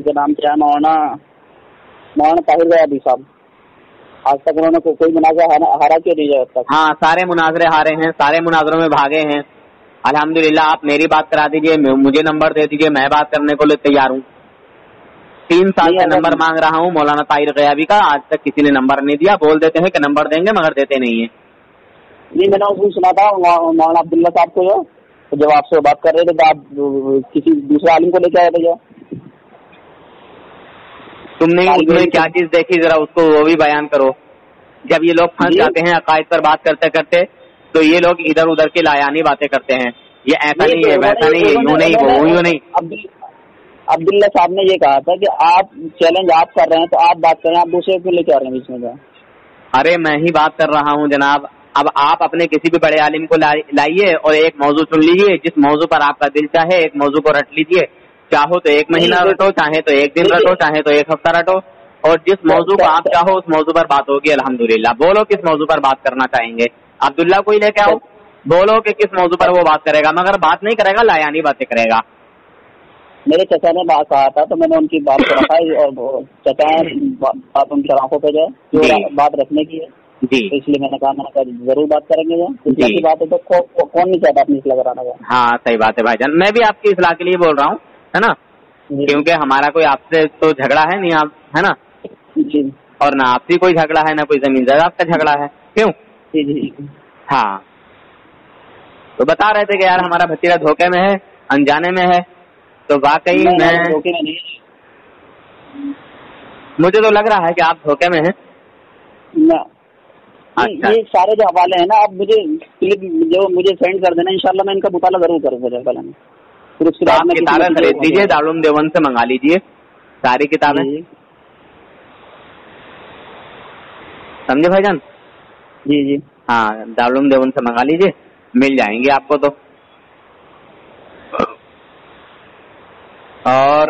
کے نام کیا ہے مولانا طاہر غیابی صاحب، آج تک انہوں نے کوئی مناظرہ ہارا کیوں نہیں ہے اب تک؟ ہاں سارے مناظرے ہارے ہیں، سارے مناظروں میں بھاگے ہیں. الحمدللہ آپ میری بات کرا دیجئے، مجھے نمبر دے دیجئے، میں بات کرنے کو تیار ہوں. 3 سال سے نمبر مانگ رہا ہوں مولانا طاہر غیابی کا، آج تک کسی نے نمبر نہیں دیا. بول دیتے ہیں کہ نمبر دیں گے مگر دیتے نہیں ہیں. نہیں میں نے اس کو سنا تھا مولانا عبداللہ صاحب کو، جو جب آپ سے بات کر رہے تھے تو آپ کسی دوسرے عالم کو لے کے آئے تھے. جو تم نے اس میں کیا چیز دیکھی ذرا اس کو وہ بھی بیان کرو. جب یہ لوگ پھنس جاتے ہیں عقائد پر بات کرتے کرتے تو یہ لوگ ادھر ادھر کی لایانی باتیں کرتے ہیں. یہ ایسا نہیں ہے، ویسا نہیں ہے، یوں نہیں وہ یوں نہیں. عبداللہ صاحب نے یہ کہا تھا کہ آپ چیلنج آپ کر رہے ہیں تو آپ بات کریں، آپ دوسرے کو لے کے آ رہے ہیں بیچ میں. ارے میں ہی بات کر رہا ہوں جناب. اب آپ اپنے کسی بھی بڑے عالم کو لائیے اور ایک موضوع چن لیجیے، جس موضوع پر آپ کا دل چاہے ایک موضوع کو رٹ لیجیے. چاہو تو 1 مہینہ رٹو، چاہے تو 1 دن رٹو، چاہے تو 1 ہفتہ رٹو، اور جس موضوع کو آپ چاہو اس موضوع پر بات ہوگی. الحمدللہ. بولو کس موضوع پر بات کرنا چاہیں گے. عبداللہ کو ہی لے کے آؤ، بولو کہ کس موضوع پر وہ بات کرے گا، مگر بات نہیں کرے گا، لایانی باتیں کرے گا. میرے چچا نے بات کہا تھا تو میں نے ان کی بات کو رکھا، اور چچا بات ان کی آنکھوں پہ جو بات رکھنے کی ہے. جی تو اس لیے میں نے کہا ضرور بات کریں گے. جی بات ہے تو کون نہیں چاہتا اپنی اصلاح کرانا کا. ہاں صحیح بات ہے بھائی جان, میں بھی آپ کی اصلاح کے لیے بول رہا ہوں, ہے نا, کیونکہ ہمارا کوئی آپ سے تو جھگڑا ہے نہیں, آپ ہے نا, جی, اور نہ آپ سے کوئی جھگڑا ہے, نہ کوئی زمین جائیداد کا جھگڑا ہے, کیوں. جی جی ہاں, تو بتا رہے تھے کہ یار ہمارا بھتیجا دھوکے میں ہے, انجانے میں ہے, تو واقعی میں دھوکے میں نہیں, مجھے تو لگ رہا ہے کہ آپ دھوکے میں ہیں. اچھا, یہ سارے جو حوالے ہیں نا, آپ مجھے کلپ جو مجھے سینڈ کر دینا, انشاءاللہ میں ان کا مطالعہ ضرور کروں گا. پھر اس کے بعد میں کتابیں خرید لیجیے, دارالعلوم دیوبند سے منگا لیجیے ساری کتابیں, سمجھے بھائی جان. جی جی ہاں, دارالعلوم دیوبند سے منگا لیجیے, مل جائیں گے آپ کو. تو اور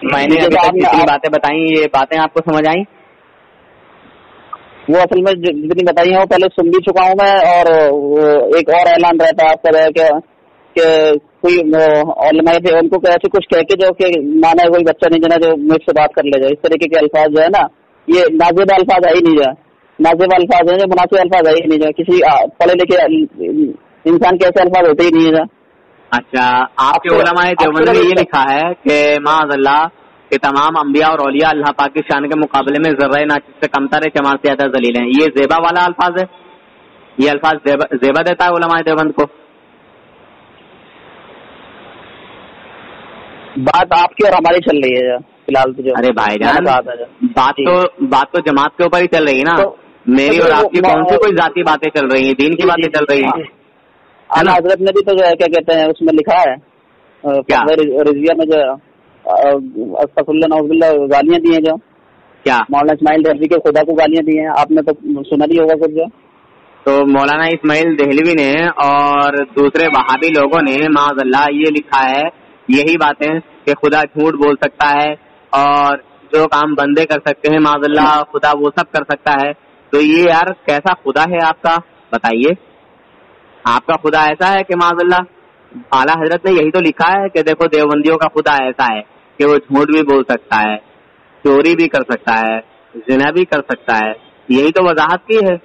میں نے ابھی تک جتنی باتیں بتائیں, یہ باتیں آپ کو سمجھ آئیں؟ وہ اصل میں جتنی بتائی ہیں وہ پہلے سن بھی چکا ہوں میں, اور ایک اور اعلان رہتا ہے آپ کا کہ کوئی علماء تھے, ان کو ایسے کچھ کہہ کے جو کہ مانا کوئی بچہ نہیں جانا جو مجھ سے بات کر لے جائے, اس طریقے کے الفاظ جو ہے نا, یہ نازیبہ الفاظ آئی نہیں جائے, نازیبہ الفاظ ہیں جو مناسب الفاظ آئی نہیں جائے. کسی پڑھے لکھے انسان کے ایسے الفاظ ہوتے ہی نہیں جائے. اچھا, آپ کے علماء دیوبند میں یہ لکھا ہے کہ معاذ اللہ کہ تمام انبیاء اور اولیاء اللہ پاک کی شان کے مقابلے میں ذرہ ناچیز سے کمتر ہے, چمار سے زیادہ ذلیل ہیں. یہ زیبا والا الفاظ ہے, یہ الفاظ زیبا دیتا ہے علماء دیوبند کو. بات آپ کی اور ہماری چل رہی ہے فی الحال تو. ارے بھائی جان, بات تو جماعت کے اوپر ہی چل رہی ہے نا, میری اور آپ کی کون سی کوئی ذاتی باتیں چل رہی ہیں, دین کی باتیں چل رہی ہیں. اعلیٰ حضرت نے بھی تو جو ہے کیا کہتے ہیں اس میں لکھا ہے رضویہ میں جو استغفر اللہ نعوذ باللہ گالیاں دی ہیں, جو کیا مولانا اسماعیل دہلوی کے خدا کو گالیاں دی ہیں, آپ نے تو سنا نہیں ہوگا کچھ. جو تو مولانا اسماعیل دہلوی نے اور دوسرے وہابی لوگوں نے معاذ اللہ یہ لکھا ہے یہی باتیں کہ خدا جھوٹ بول سکتا ہے, اور جو کام بندے کر سکتے ہیں معاذ اللہ خدا وہ سب کر سکتا ہے. تو یہ یار کیسا خدا ہے آپ کا, بتائیے. آپ کا خدا ایسا ہے کہ معاذ اللہ, اعلیٰ حضرت نے یہی تو لکھا ہے کہ دیکھو دیوبندیوں کا خدا ایسا ہے کہ وہ جھوٹ بھی بول سکتا ہے, چوری بھی کر سکتا ہے, زنا بھی کر سکتا ہے. یہی تو وضاحت کی ہے,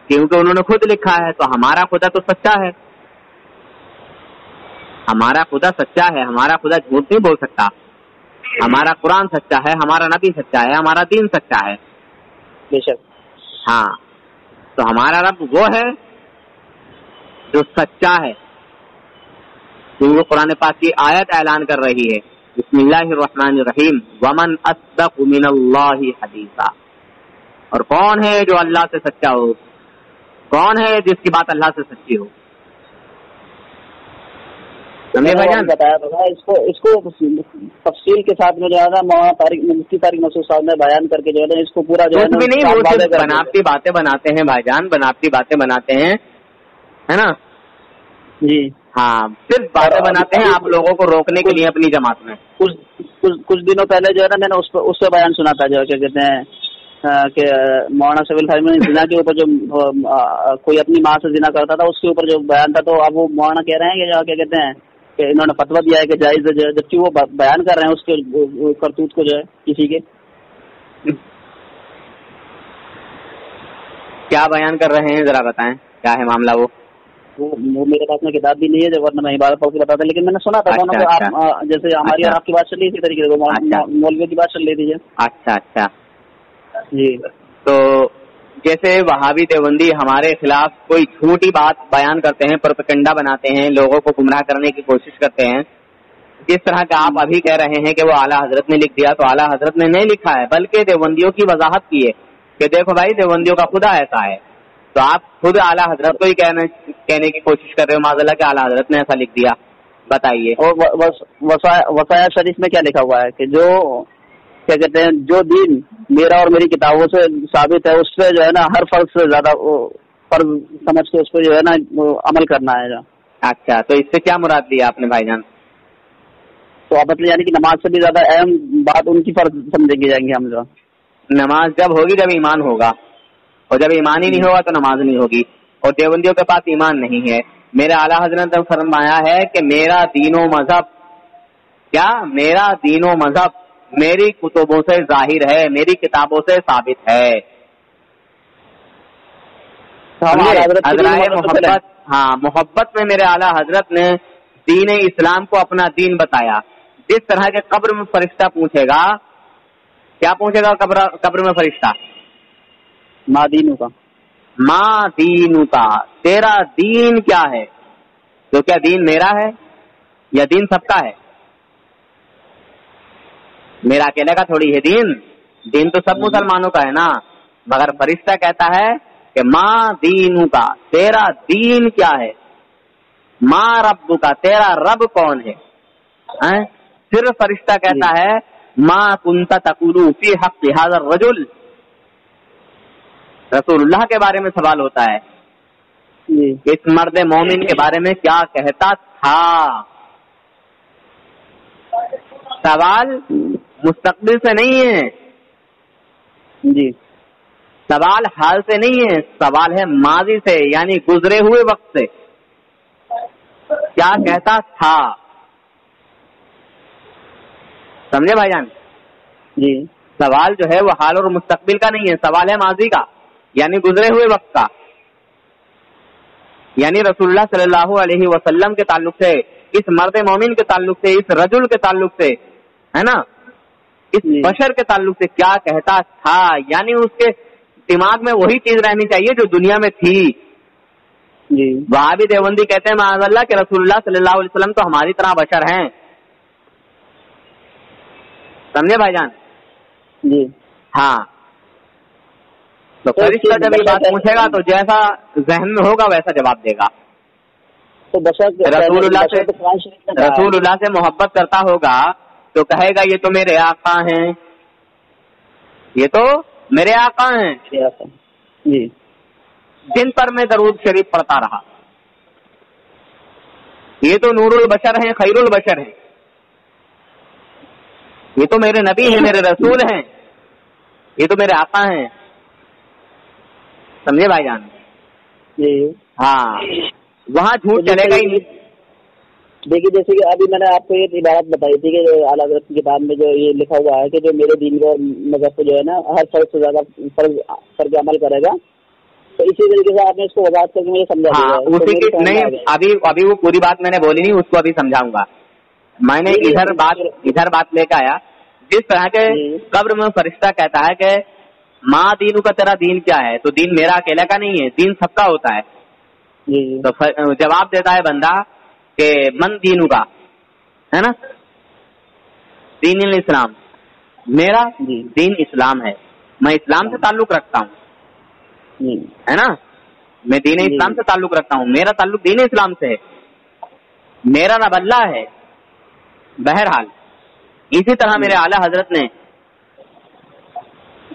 کیونکہ انہوں نے خود لکھا ہے. تو ہمارا خدا تو سچا ہے, ہمارا خدا سچا ہے, ہمارا خدا جھوٹ نہیں بول سکتا. ہمارا قرآن سچا ہے, ہمارا نبی سچا ہے, ہمارا دین سچا ہے. بے شک. ہاں, تو ہمارا رب وہ ہے جو سچا ہے, کیونکہ قرآن پاک کی آیت اعلان کر رہی ہے بسم اللہ الرحمن الرحیم ومن اصدق من اللہ حدیثا. اور کون ہے جو اللہ سے سچا ہو, کون ہے جس کی بات اللہ سے سچی ہو. سمجھے بھائی جان؟ بتایا تھا اس کو تفصیل کے ساتھ میں جو ہے نا مفتی طارق مسعود صاحب نے بیان کر کے جو ہے اس کو پورا جو ہے بھی نہیں, وہ صرف بناوٹی باتیں بناتے ہیں بھائی جان, بناوٹی باتیں بناتے ہیں, ہے نا. جی ہاں, صرف باتیں بناتے ہیں آپ لوگوں کو روکنے کے لیے اپنی جماعت میں. کچھ دنوں پہلے جو ہے نا میں نے اس سے بیان سنا تھا, جو کیا کہتے ہیں کہ مولانا سبیل خیر میں زنا کے اوپر جو کوئی اپنی ماں سے زنا کرتا تھا اس کے اوپر جو بیان تھا, تو اب وہ مولانا کہہ رہے ہیں کہ جو کیا کہتے ہیں کہ انہوں نے فتویٰ دیا ہے کہ جائز ہے, جبکہ وہ بیان کر رہے ہیں اس کے کرتوت کو جو ہے کسی کے. کیا بیان کر رہے ہیں ذرا بتائیں, کیا ہے معاملہ. وہ میرے پاس میں کتاب بھی نہیں ہے, ورنہ میں عبادت پڑھ کے بتاتا, لیکن میں نے سنا تھا دونوں کو. آپ جیسے ہماری اور آپ کی بات چل رہی ہے اسی طریقے سے مولویوں کی بات چل رہی تھی. اچھا اچھا جی. تو جیسے وہابی دیوبندی ہمارے خلاف کوئی جھوٹی بات بیان کرتے ہیں, پروپیگنڈا بناتے ہیں, لوگوں کو گمراہ کرنے کی کوشش کرتے ہیں, جس طرح کا آپ ابھی کہہ رہے ہیں کہ وہ اعلیٰ حضرت نے لکھ دیا, تو اعلیٰ حضرت نے نہیں لکھا ہے بلکہ دیوبندیوں کی وضاحت کی ہے کہ دیکھو بھائی دیوبندیوں کا خدا ایسا ہے. تو آپ خود اعلیٰ حضرت کو ہی کہنے کی کوشش کر رہے ہو معاذ اللہ کہ اعلیٰ حضرت نے ایسا لکھ دیا. بتائیے. اور وصایا شریف میں کیا لکھا ہوا ہے کہ جو کیا کہتے ہیں جو دین میرا اور میری کتابوں سے ثابت ہے اس پہ جو ہے نا ہر فرض سے زیادہ فرض سمجھ کے اس پہ جو ہے نا عمل کرنا ہے. اچھا, تو اس سے کیا مراد لیا آپ نے بھائی جان؟ تو آپ مطلب یعنی کہ نماز سے بھی زیادہ اہم بات ان کی فرض سمجھے کی جائیں گے ہم. جو نماز جب ہوگی جب ایمان ہوگا, اور جب ایمان ہی نہیں ہوگا تو نماز نہیں ہوگی. اور دیوبندیوں کے پاس ایمان نہیں ہے. میرے اعلیٰ حضرت نے فرمایا ہے کہ میرا دین و مذہب, کیا میرا دین و مذہب میری کتبوں سے ظاہر ہے، میری کتابوں سے ثابت ہے. محبت، ہاں محبت میں میرے اعلیٰ حضرت نے دین اسلام کو اپنا دین بتایا. جس طرح کے قبر میں فرشتہ پوچھے گا، کیا پوچھے گا قبر میں فرشتہ؟ ماں دینو کا، ماں دینو کا، تیرا دین کیا ہے؟ تو کیا دین میرا ہے یا دین سب کا ہے؟ میرا اکیلے کا تھوڑی ہے دین، دین تو سب مسلمانوں کا ہے نا. مگر فرشتہ کہتا ہے کہ ماں دینو کا، تیرا دین کیا ہے؟ ماں رب کا، تیرا رب کون ہے؟ صرف فرشتہ کہتا ہے ماں کنت تقول فی حق ھذا الرجل. رسول اللہ کے بارے میں سوال ہوتا ہے، اس مرد مومن کے بارے میں کیا کہتا تھا. سوال مستقبل سے نہیں ہے، جی سوال حال سے نہیں ہے، سوال ہے ماضی سے، یعنی گزرے ہوئے وقت سے. کیا کہتا تھا؟ سمجھے بھائی جان؟ جی سوال جو ہے وہ حال اور مستقبل کا نہیں ہے، سوال ہے ماضی کا، یعنی گزرے ہوئے وقت کا. یعنی رسول اللہ صلی اللہ علیہ وسلم کے تعلق سے، اس مرد مومن کے تعلق سے، اس رجل کے تعلق سے، ہے نا، اس بشر کے تعلق سے کیا کہتا تھا. یعنی اس کے دماغ میں وہی چیز رہنی چاہیے جو دنیا میں تھی. جی وہابی دیوبندی کہتے ہیں معاذ اللہ کہ رسول اللہ صلی اللہ علیہ وسلم تو ہماری طرح بشر ہیں. سمجھے بھائی جان؟ جی ہاں. تو فرشتہ جب یہ بات پوچھے گا تو جیسا ذہن میں ہوگا ویسا جواب دے گا. تو رسول اللہ سے محبت کرتا ہوگا تو کہے گا یہ تو میرے آقا ہیں، یہ تو میرے آقا ہیں جی جن پر میں درود شریف پڑھتا رہا. یہ تو نور البشر ہیں، خیر البشر ہیں، یہ تو میرے نبی ہیں، میرے رسول ہیں، یہ تو میرے آقا ہیں. سمجھے بھائی جان؟ جی ہاں. وہاں جھوٹ چلے گا ہی نہیں. دیکھیے جیسے کہ ابھی میں نے آپ کو یہ عبارت بتائی تھی کہ اعلیٰ حضرت کی کتاب میں جو یہ لکھا ہوا ہے کہ جو میرے دین کو مذہب کو جو ہے نا ہر فرض سے زیادہ فرض کر کے عمل کرے گا، تو اسی طریقے سے آپ نے اس کو وضاحت کر کے مجھے سمجھا دیا. اسی کی نہیں، ابھی وہ پوری بات میں نے بولی نہیں، اس کو ابھی سمجھاؤں گا. میں نے ادھر بات لے کے آیا. جس طرح کے قبر میں فرشتہ کہتا ہے کہ ماں دینو کا، تیرا دین کیا ہے؟ تو دین میرا اکیلا کا نہیں ہے، دین سب کا ہوتا ہے. تو جواب دیتا ہے بندہ کہ من دینو کا، ہے نا، دین الاسلام، میرا دین اسلام ہے، میں اسلام سے تعلق رکھتا ہوں، ہے نا، میں دین اسلام سے تعلق رکھتا ہوں، میرا تعلق دین اسلام سے ہے، میرا رب اللہ ہے. بہرحال اسی طرح میرے اعلیٰ حضرت نے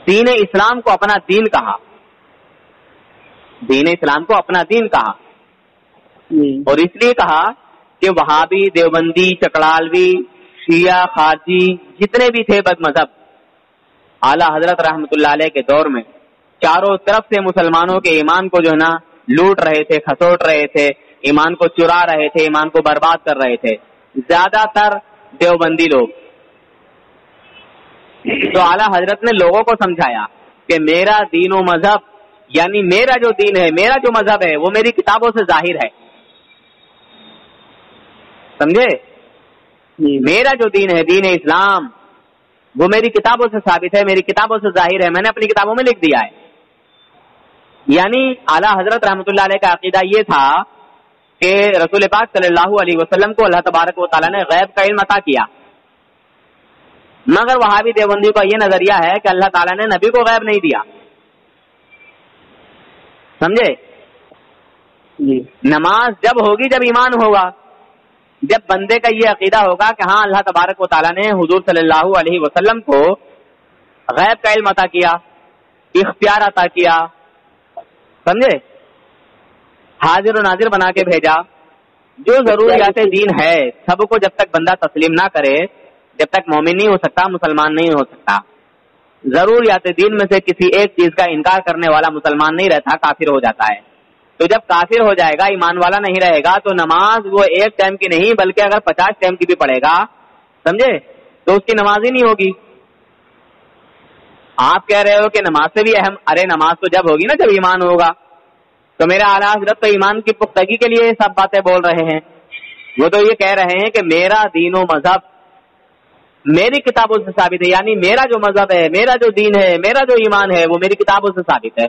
دین اسلام کو اپنا دین کہا، دین اسلام کو اپنا دین کہا. اور اس لیے کہا کہ وہابی، دیوبندی، چکڑالوی، شیعہ، خارجی جتنے بھی تھے بد مذہب، اعلیٰ حضرت رحمۃ اللہ علیہ کے دور میں چاروں طرف سے مسلمانوں کے ایمان کو جو ہے نا لوٹ رہے تھے، کھسوٹ رہے تھے، ایمان کو چرا رہے تھے، ایمان کو برباد کر رہے تھے. زیادہ تر دیوبندی لوگ. تو اعلیٰ حضرت نے لوگوں کو سمجھایا کہ میرا دین و مذہب، یعنی میرا جو دین ہے، میرا جو مذہب ہے وہ میری کتابوں سے ظاہر ہے. سمجھے؟ میرا جو دین ہے، دین اسلام، وہ میری کتابوں سے ثابت ہے، میری کتابوں سے ظاہر ہے، میں نے اپنی کتابوں میں لکھ دیا ہے. یعنی اعلیٰ حضرت رحمۃ اللہ علیہ کا عقیدہ یہ تھا کہ رسول پاک صلی اللہ علیہ وسلم کو اللہ تبارک و تعالیٰ نے غیب کا علم عطا کیا. مگر وہابی دیوبندی کا یہ نظریہ ہے کہ اللہ تعالیٰ نے نبی کو غیب نہیں دیا. سمجھے؟ نماز جب ہوگی جب ایمان ہوگا، جب بندے کا یہ عقیدہ ہوگا کہ ہاں اللہ تبارک و تعالیٰ نے حضور صلی اللہ علیہ وسلم کو غیب کا علم عطا کیا، اختیار عطا کیا، سمجھے، حاضر و ناظر بنا کے بھیجا. جو ضروریات دین ہے سب کو جب تک بندہ تسلیم نہ کرے، جب تک مومن نہیں ہو سکتا، مسلمان نہیں ہو سکتا. ضروریات دین میں سے کسی ایک چیز کا انکار کرنے والا مسلمان نہیں رہتا، کافر ہو جاتا ہے. تو جب کافر ہو جائے گا، ایمان والا نہیں رہے گا، تو نماز وہ ایک ٹائم کی نہیں بلکہ اگر 50 ٹائم کی بھی پڑھے گا، سمجھے، تو اس کی نماز ہی نہیں ہوگی. آپ کہہ رہے ہو کہ نماز سے بھی اہم. ارے نماز تو جب ہوگی نا جب ایمان ہوگا. تو میرے اعلیٰ حضرت تو ایمان کی پختگی کے لیے یہ سب باتیں بول رہے ہیں. وہ تو یہ کہہ رہے ہیں کہ میرا دین و مذہب میری کتابوں سے ثابت ہے, یعنی میرا جو مذہب ہے, میرا جو دین ہے, میرا جو ایمان ہے وہ میری کتابوں سے ثابت ہے.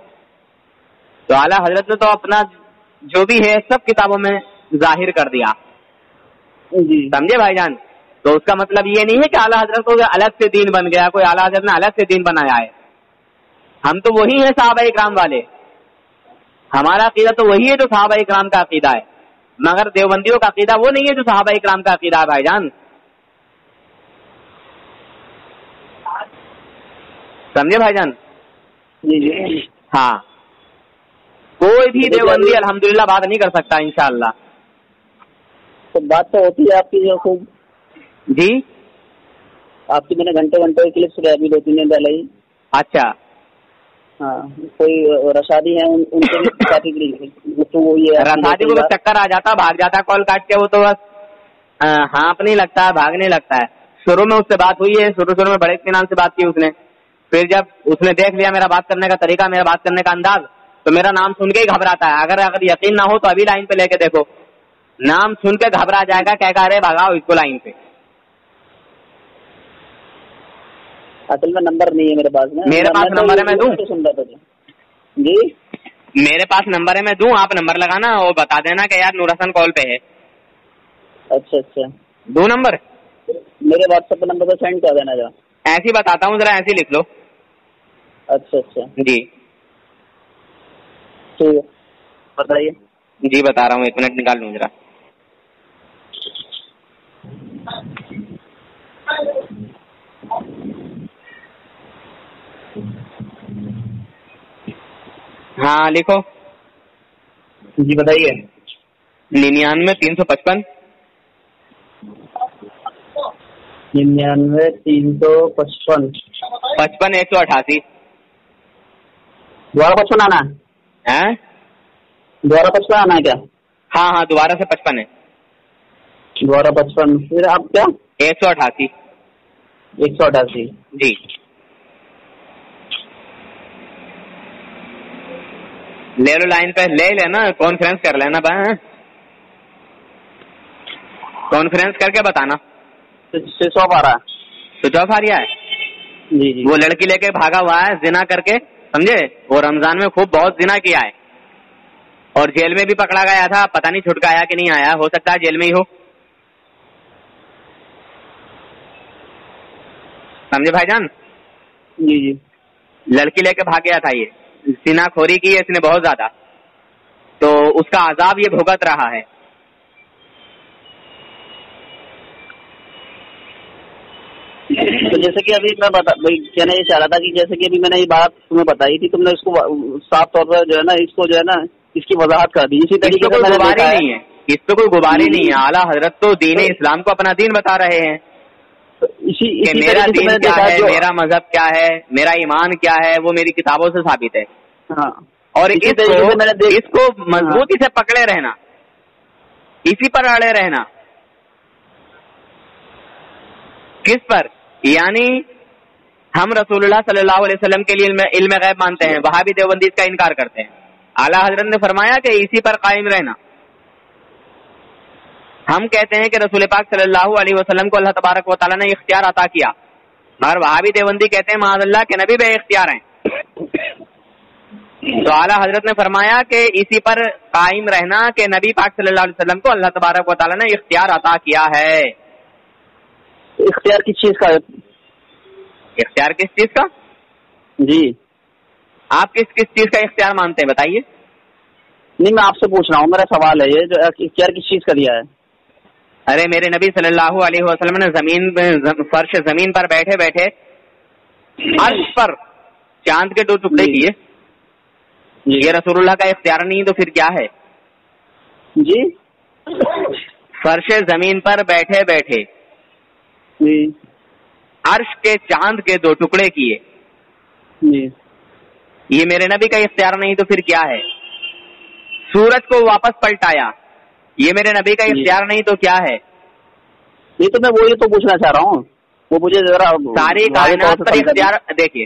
تو اعلیٰ حضرت نے تو اپنا جو بھی ہے سب کتابوں میں ظاہر کر دیا. سمجھے بھائی جان؟ تو اس کا مطلب یہ نہیں ہے کہ اعلیٰ حضرت کو الگ سے دین بن گیا, کوئی اعلیٰ حضرت نے الگ سے دین بنایا ہے. ہم تو وہی ہیں صحابہ اکرام والے, ہمارا عقیدہ تو وہی ہے جو صحابہ اکرام کا عقیدہ ہے, مگر دیوبندیوں کا عقیدہ وہ نہیں ہے جو صحابہ اکرام کا عقیدہ ہے بھائی جان. سمجھے بھائی جان؟ ہاں, کوئی بھی دیوبندی الحمدللہ بات نہیں کر سکتا انشاءاللہ. تو بات تو ہوتی ہے آپ کی جو خوب جی آپ کی میں نے گھنٹے کلپ سنا ابھی 2-3 دن پہلے ہی. اچھا ہاں, کوئی رشادی ہیں ان کے بھی رشادی کو بس چکر آ جاتا, بھاگ جاتا کال کاٹ کے. وہ تو بس ہانپ نہیں لگتا ہے, بھاگنے لگتا ہے. شروع میں اس سے بات ہوئی ہے, شروع میں بڑے اطمینان سے بات کی اس نے. پھر جب اس نے دیکھ لیا میرا بات کرنے کا طریقہ, میرا بات کرنے کا انداز, تو میرا نام سن کے ہی گھبراتا ہے. اگر یقین نہ ہو تو ابھی لائن پہ لے کے دیکھو, نام سن کے گھبرا جائے گا, کہہ رہے بھگاؤ اس کو لائن پہ. اصل میں نمبر نہیں ہے میرے پاس. میرے پاس نمبر ہے, میں دوں؟ جی میرے پاس نمبر ہے, میں دوں؟ آپ نمبر لگانا اور بتا دینا کہ یار نور حسن کال پہ ہے. اچھا دو نمبر میرے واٹس ایپ نمبر پہ سینڈ کر دینا. جا ایسے ہی بتاتا ہوں, ذرا ایسے لکھ لو. اچھا جی ٹھیک ہے, بتائیے. جی بتا رہا ہوں, 1 منٹ نکال لوں ذرا. ہاں لکھو. جی بتائیے. 99 355 99 355 55 188. دوبارہ 55 آنا ہے؟ دوبارہ 55 آنا ہے کیا؟ ہاں دوبارہ سے 55 ہے. دوبارہ 55 پھر آپ کیا 188. 188 جی. لے لو لائن پہ, لے لینا, کانفرنس کر لینا. کانفرنس کر کے بتانا. سویچ آف آ رہا ہے. سوئچ آف آ رہا ہے. جی وہ لڑکی لے کے بھاگا ہوا ہے زنا کر کے, سمجھے, وہ رمضان میں خوب بہت زنا کیا ہے اور جیل میں بھی پکڑا گیا تھا. پتہ نہیں چھٹکا آیا کہ نہیں آیا, ہو سکتا ہے جیل میں ہی ہو. سمجھے بھائی جان؟ جی لڑکی لے کے بھاگ گیا تھا, یہ زنا خوری کی ہے اس نے بہت زیادہ, تو اس کا عذاب یہ بھگت رہا ہے. تو جیسے کہ ابھی میں کہنا یہ چاہ رہا تھا کہ جیسے کہ ابھی میں نے یہ بات تمہیں بتائی تھی, تم نے اس کو صاف طور پر جو ہے نا اس کو جو ہے نا اس کی وضاحت کر دی. اسی طریقے سے غبار ہی نہیں ہے, اس پہ کوئی غبار ہی نہیں ہے. اعلیٰ حضرت تو دین اسلام کو اپنا دین بتا رہے ہیں کہ میرا دین کیا ہے, میرا مذہب کیا ہے, میرا ایمان کیا ہے, وہ میری کتابوں سے ثابت ہے. ہاں, اور اس کو مضبوطی سے پکڑے رہنا, اسی پر اڑے رہنا. کس پر؟ یعنی ہم رسول اللہ صلی اللہ علیہ وسلم کے لیے علم غیب مانتے ہیں, وہابی دیوبندی کا انکار کرتے ہیں. اعلیٰ حضرت نے فرمایا کہ اسی پر قائم رہنا. ہم کہتے ہیں کہ رسول پاک صلی اللہ علیہ وسلم کو اللہ تبارک و تعالیٰ نے اختیار عطا کیا, مگر وہابی دیوبندی کہتے ہیں معاذ اللہ کے نبی بے اختیار ہیں. تو اعلیٰ حضرت نے فرمایا کہ اسی پر قائم رہنا کہ نبی پاک صلی اللہ علیہ وسلم کو اللہ تبارک و تعالیٰ نے اختیار عطا کیا ہے. اختیار کس چیز کا؟ اختیار کس چیز کا؟ جی آپ کس چیز کا اختیار مانتے ہیں بتائیے. نہیں میں آپ سے پوچھ رہا ہوں, میرا سوال ہے یہ, جو اختیار کس چیز کا دیا ہے؟ ارے میرے نبی صلی اللہ علیہ وسلم نے فرش زمین پر بیٹھے بیٹھے عرش پر چاند کے 2 ٹکڑے کیے. یہ رسول اللہ کا اختیار نہیں تو پھر کیا ہے؟ جی فرش زمین پر بیٹھے بیٹھے عرش کے چاند کے 2 ٹکڑے کیے. یہ میرے نبی کا اختیار نہیں تو پھر کیا ہے؟ سورج کو واپس پلٹایا, یہ میرے نبی کا اختیار نہیں تو کیا ہے؟ یہ تو میں وہی تو پوچھنا چاہ رہا ہوں, وہ مجھے ذرا ساری کائنات پر اختیار. دیکھیے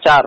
4।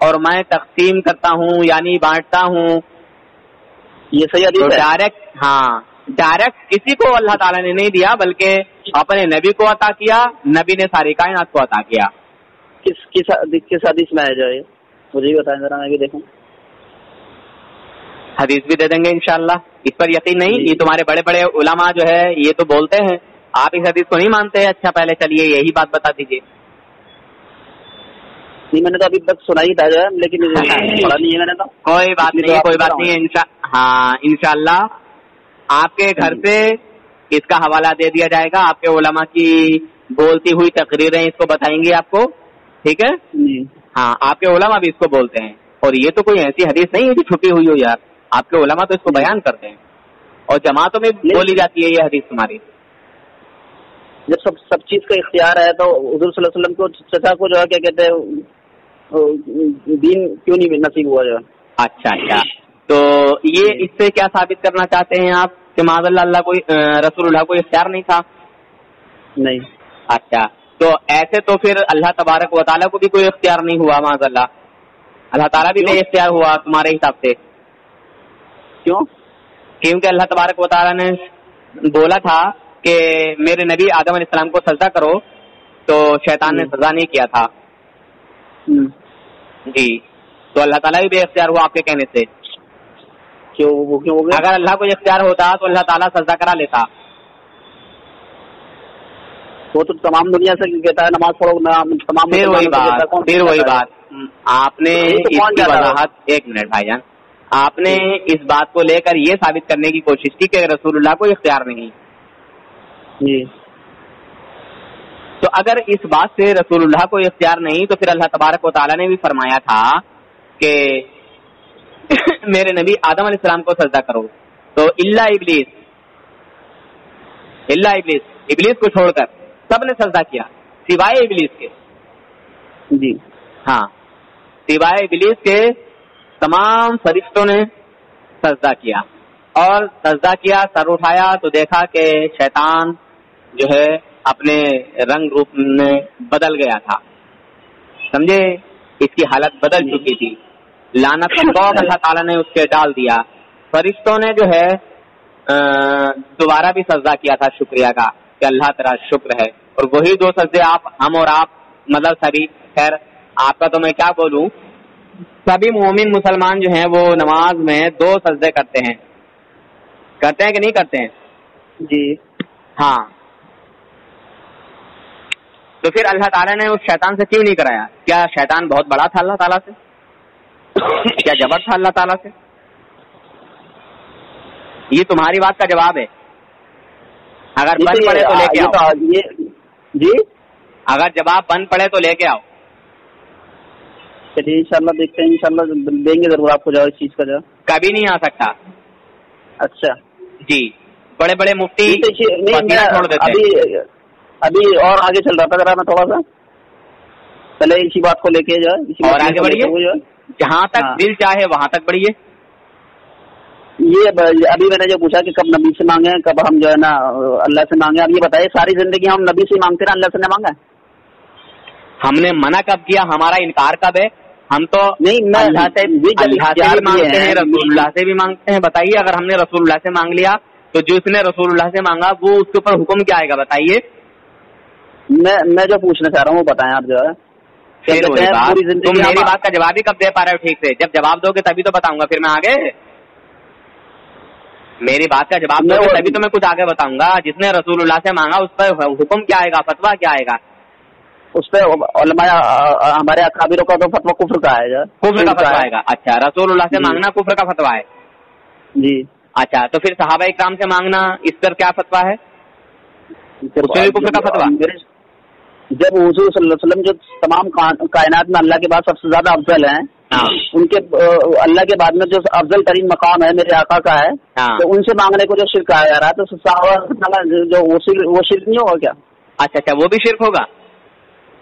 اور میں تقسیم کرتا ہوں یعنی بانٹتا ہوں. یہ صحیح حدیث ہے. ڈائریکٹ کسی کو اللہ تعالیٰ نے نہیں دیا بلکہ اپنے نبی کو عطا کیا, نبی نے ساری کائنات کو عطا کیا. کس حدیث میں ہے جو ہے مجھے بھی بتائیں ذرا, میں بھی دیکھوں. حدیث بھی دے دیں گے انشاءاللہ. اس پر یقین نہیں, یہ تمہارے بڑے بڑے علماء جو ہے یہ تو بولتے ہیں, آپ اس حدیث کو نہیں مانتے. اچھا پہلے چلیے یہی بات بتا دیجیے. نہیں میں نے تو ابھی تک سنا ہی تھا جو ہے, لیکن پڑھا نہیں ہے میں نے تو. کوئی بات نہیں انشاءاللہ آپ کے گھر سے اس کا حوالہ دے دیا جائے گا. آپ کے علماء کی بولتی ہوئی تقریریں اس کو بتائیں گے آپ کو, ٹھیک ہے. ہاں آپ کے علماء بھی اس کو بولتے ہیں, اور یہ تو کوئی ایسی حدیث نہیں ہے جو چھپی ہوئی ہو یار. آپ کے علماء تو اس کو بیان کرتے ہیں, اور جماعتوں میں بولی جاتی ہے یہ حدیث تمہاری. جب سب چیز کا اختیار ہے تو حضور صلی اللہ علیہ وسلم کو چچا کو جو ہے کیا کہتے ہیں دین کیوں نہیں نصیب ہوا جو ہے. اچھا تو یہ اس سے کیا ثابت کرنا چاہتے ہیں آپ کہ معاذ اللہ کوئی رسول اللہ کو اختیار نہیں تھا؟ نہیں. اچھا تو ایسے تو پھر اللہ تبارک و تعالیٰ کو بھی کوئی اختیار نہیں ہوا معاذ اللہ. اللہ تعالیٰ بھی بے اختیار ہوا تمہارے حساب سے. کیوں؟ کیونکہ اللہ تبارک و تعالیٰ نے بولا تھا کہ میرے نبی آدم علیہ السلام کو سجدہ کرو, تو شیطان نے سجدہ نہیں کیا تھا. جی تو اللہ تعالیٰ بھی بے اختیار ہوا آپ کے کہنے سے. کیوں ہو گیا؟ اگر اللہ کو اختیار ہوتا تو اللہ تعالیٰ سجدہ کرا لیتا. وہ تو تمام دنیا سے کہتا ہے نماز پڑھو, تمام. پھر وہی بات آپ نے اس کی وضاحت, ایک منٹ بھائی جان, آپ نے اس بات کو لے کر یہ ثابت کرنے کی کوشش کی کہ رسول اللہ کو اختیار نہیں. جی تو اگر اس بات سے رسول اللہ کو اختیار نہیں تو پھر اللہ تبارک و تعالیٰ نے بھی فرمایا تھا کہ میرے نبی آدم علیہ السلام کو سجدہ کرو, تو ابلیس کو چھوڑ کر سب نے سجدہ کیا سوائے ابلیس کے. جی ہاں سوائے ابلیس کے تمام فرشتوں نے سجدہ کیا, اور سجدہ کیا, سر اٹھایا تو دیکھا کہ شیطان جو ہے اپنے رنگ روپ میں بدل گیا تھا. سمجھے, اس کی حالت بدل چکی تھی. لعنت کا اللہ تعالیٰ نے اس کے ڈال دیا. فرشتوں نے جو ہے دوبارہ بھی سجدہ کیا تھا شکریہ کا کہ اللہ تیرا شکر ہے, اور وہی دو سجدے ہم اور آپ مطلب سبھی, خیر آپ کا تو میں کیا بولوں, سبھی مومن مسلمان جو ہیں وہ نماز میں 2 سجدے کرتے ہیں کہ نہیں کرتے ہیں؟ جی ہاں. تو پھر اللہ تعالیٰ نے اس شیطان سے کیوں نہیں کرایا؟ کیا شیطان بہت بڑا تھا اللہ تعالیٰ سے؟ کیا جبر تھا اللہ تعالیٰ سے؟ یہ تمہاری بات کا جواب ہے. اگر بند پڑے تو لے کے آؤ. جی اگر جواب بند پڑے تو لے کے آؤ. چلیے انشاءاللہ دیکھتے ہیں, انشاءاللہ دیں گے ضرور آپ کو جواب اس چیز کا جواب. کبھی نہیں آ سکتا. اچھا جی بڑے بڑے مفتی چھوڑ دیتے ہیں. ابھی اور آگے چل رہا تھا ذرا میں تھوڑا سا پہلے اسی بات کو لے کے جو ہے اور آگے بڑھیے, جہاں تک دل چاہے وہاں تک بڑھیے. یہ ابھی میں نے جو پوچھا کہ کب نبی سے مانگے, کب ہم جو ہے نا اللہ سے مانگے, اب یہ بتائیے ساری زندگی ہم نبی سے مانگتے ہیں, اللہ سے نہ مانگا. ہم نے منع کب کیا, ہمارا انکار کب ہے؟ ہم تو اللہ سے بھی مانگتے ہیں, رسول اللہ سے بھی مانگتے ہیں. بتائیے اگر ہم نے رسول اللہ سے مانگ لیا تو جو اس نے رسول اللہ سے مانگا وہ اس کے اوپر حکم کیا آئے گا بتائیے. میں جو پوچھنا چاہ رہا ہوں وہ بتائیں آپ جو ہے. تم میری بات کا جواب ہی کب دے پا رہے ہو ٹھیک سے؟ جب جواب دو گے تبھی تو بتاؤں گا, پھر میں آگے میری بات کا جواب دو گے تبھی تو میں کچھ آگے بتاؤں گا. جس نے رسول اللہ سے مانگا اس پر حکم کیا آئے گا, فتویٰ کیا آئے گا؟ اس پہ علماء ہمارے اکابروں کا تو فتویٰ کفر کا ہے, کفر کا فتویٰ آئے گا. اچھا رسول اللہ سے مانگنا کفر کا فتویٰ ہے. جی اچھا تو پھر صحابہ اکرام سے مانگنا اس پر کیا فتویٰ ہے؟ کفر کا فتویٰ. جب حضور صلی اللہ علیہ وسلم جو تمام کائنات میں اللہ کے بعد سب سے زیادہ افضل ہیں, ان کے اللہ کے بعد میں جو افضل ترین مقام ہے میرے آقا کا ہے, تو ان سے مانگنے کو جو شرک آیا جا رہا ہے تو صحابہ جو وہ شرک نہیں ہوگا کیا؟ اچھا وہ بھی شرک ہوگا.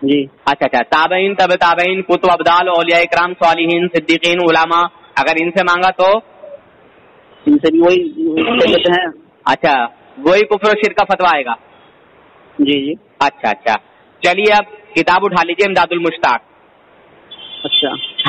جی اچھا تابعین تب تابعین کتب ابدال اولیاء اکرام صالحین صدیقین علماء, اگر ان سے مانگا تو ان سے بھی وہی ہیں. اچھا وہی کفر و شرک کا فتویٰ آئے گا. جی اچھا چلیے اب کتاب اٹھا لیجیے امداد المشتاق. اچھا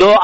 2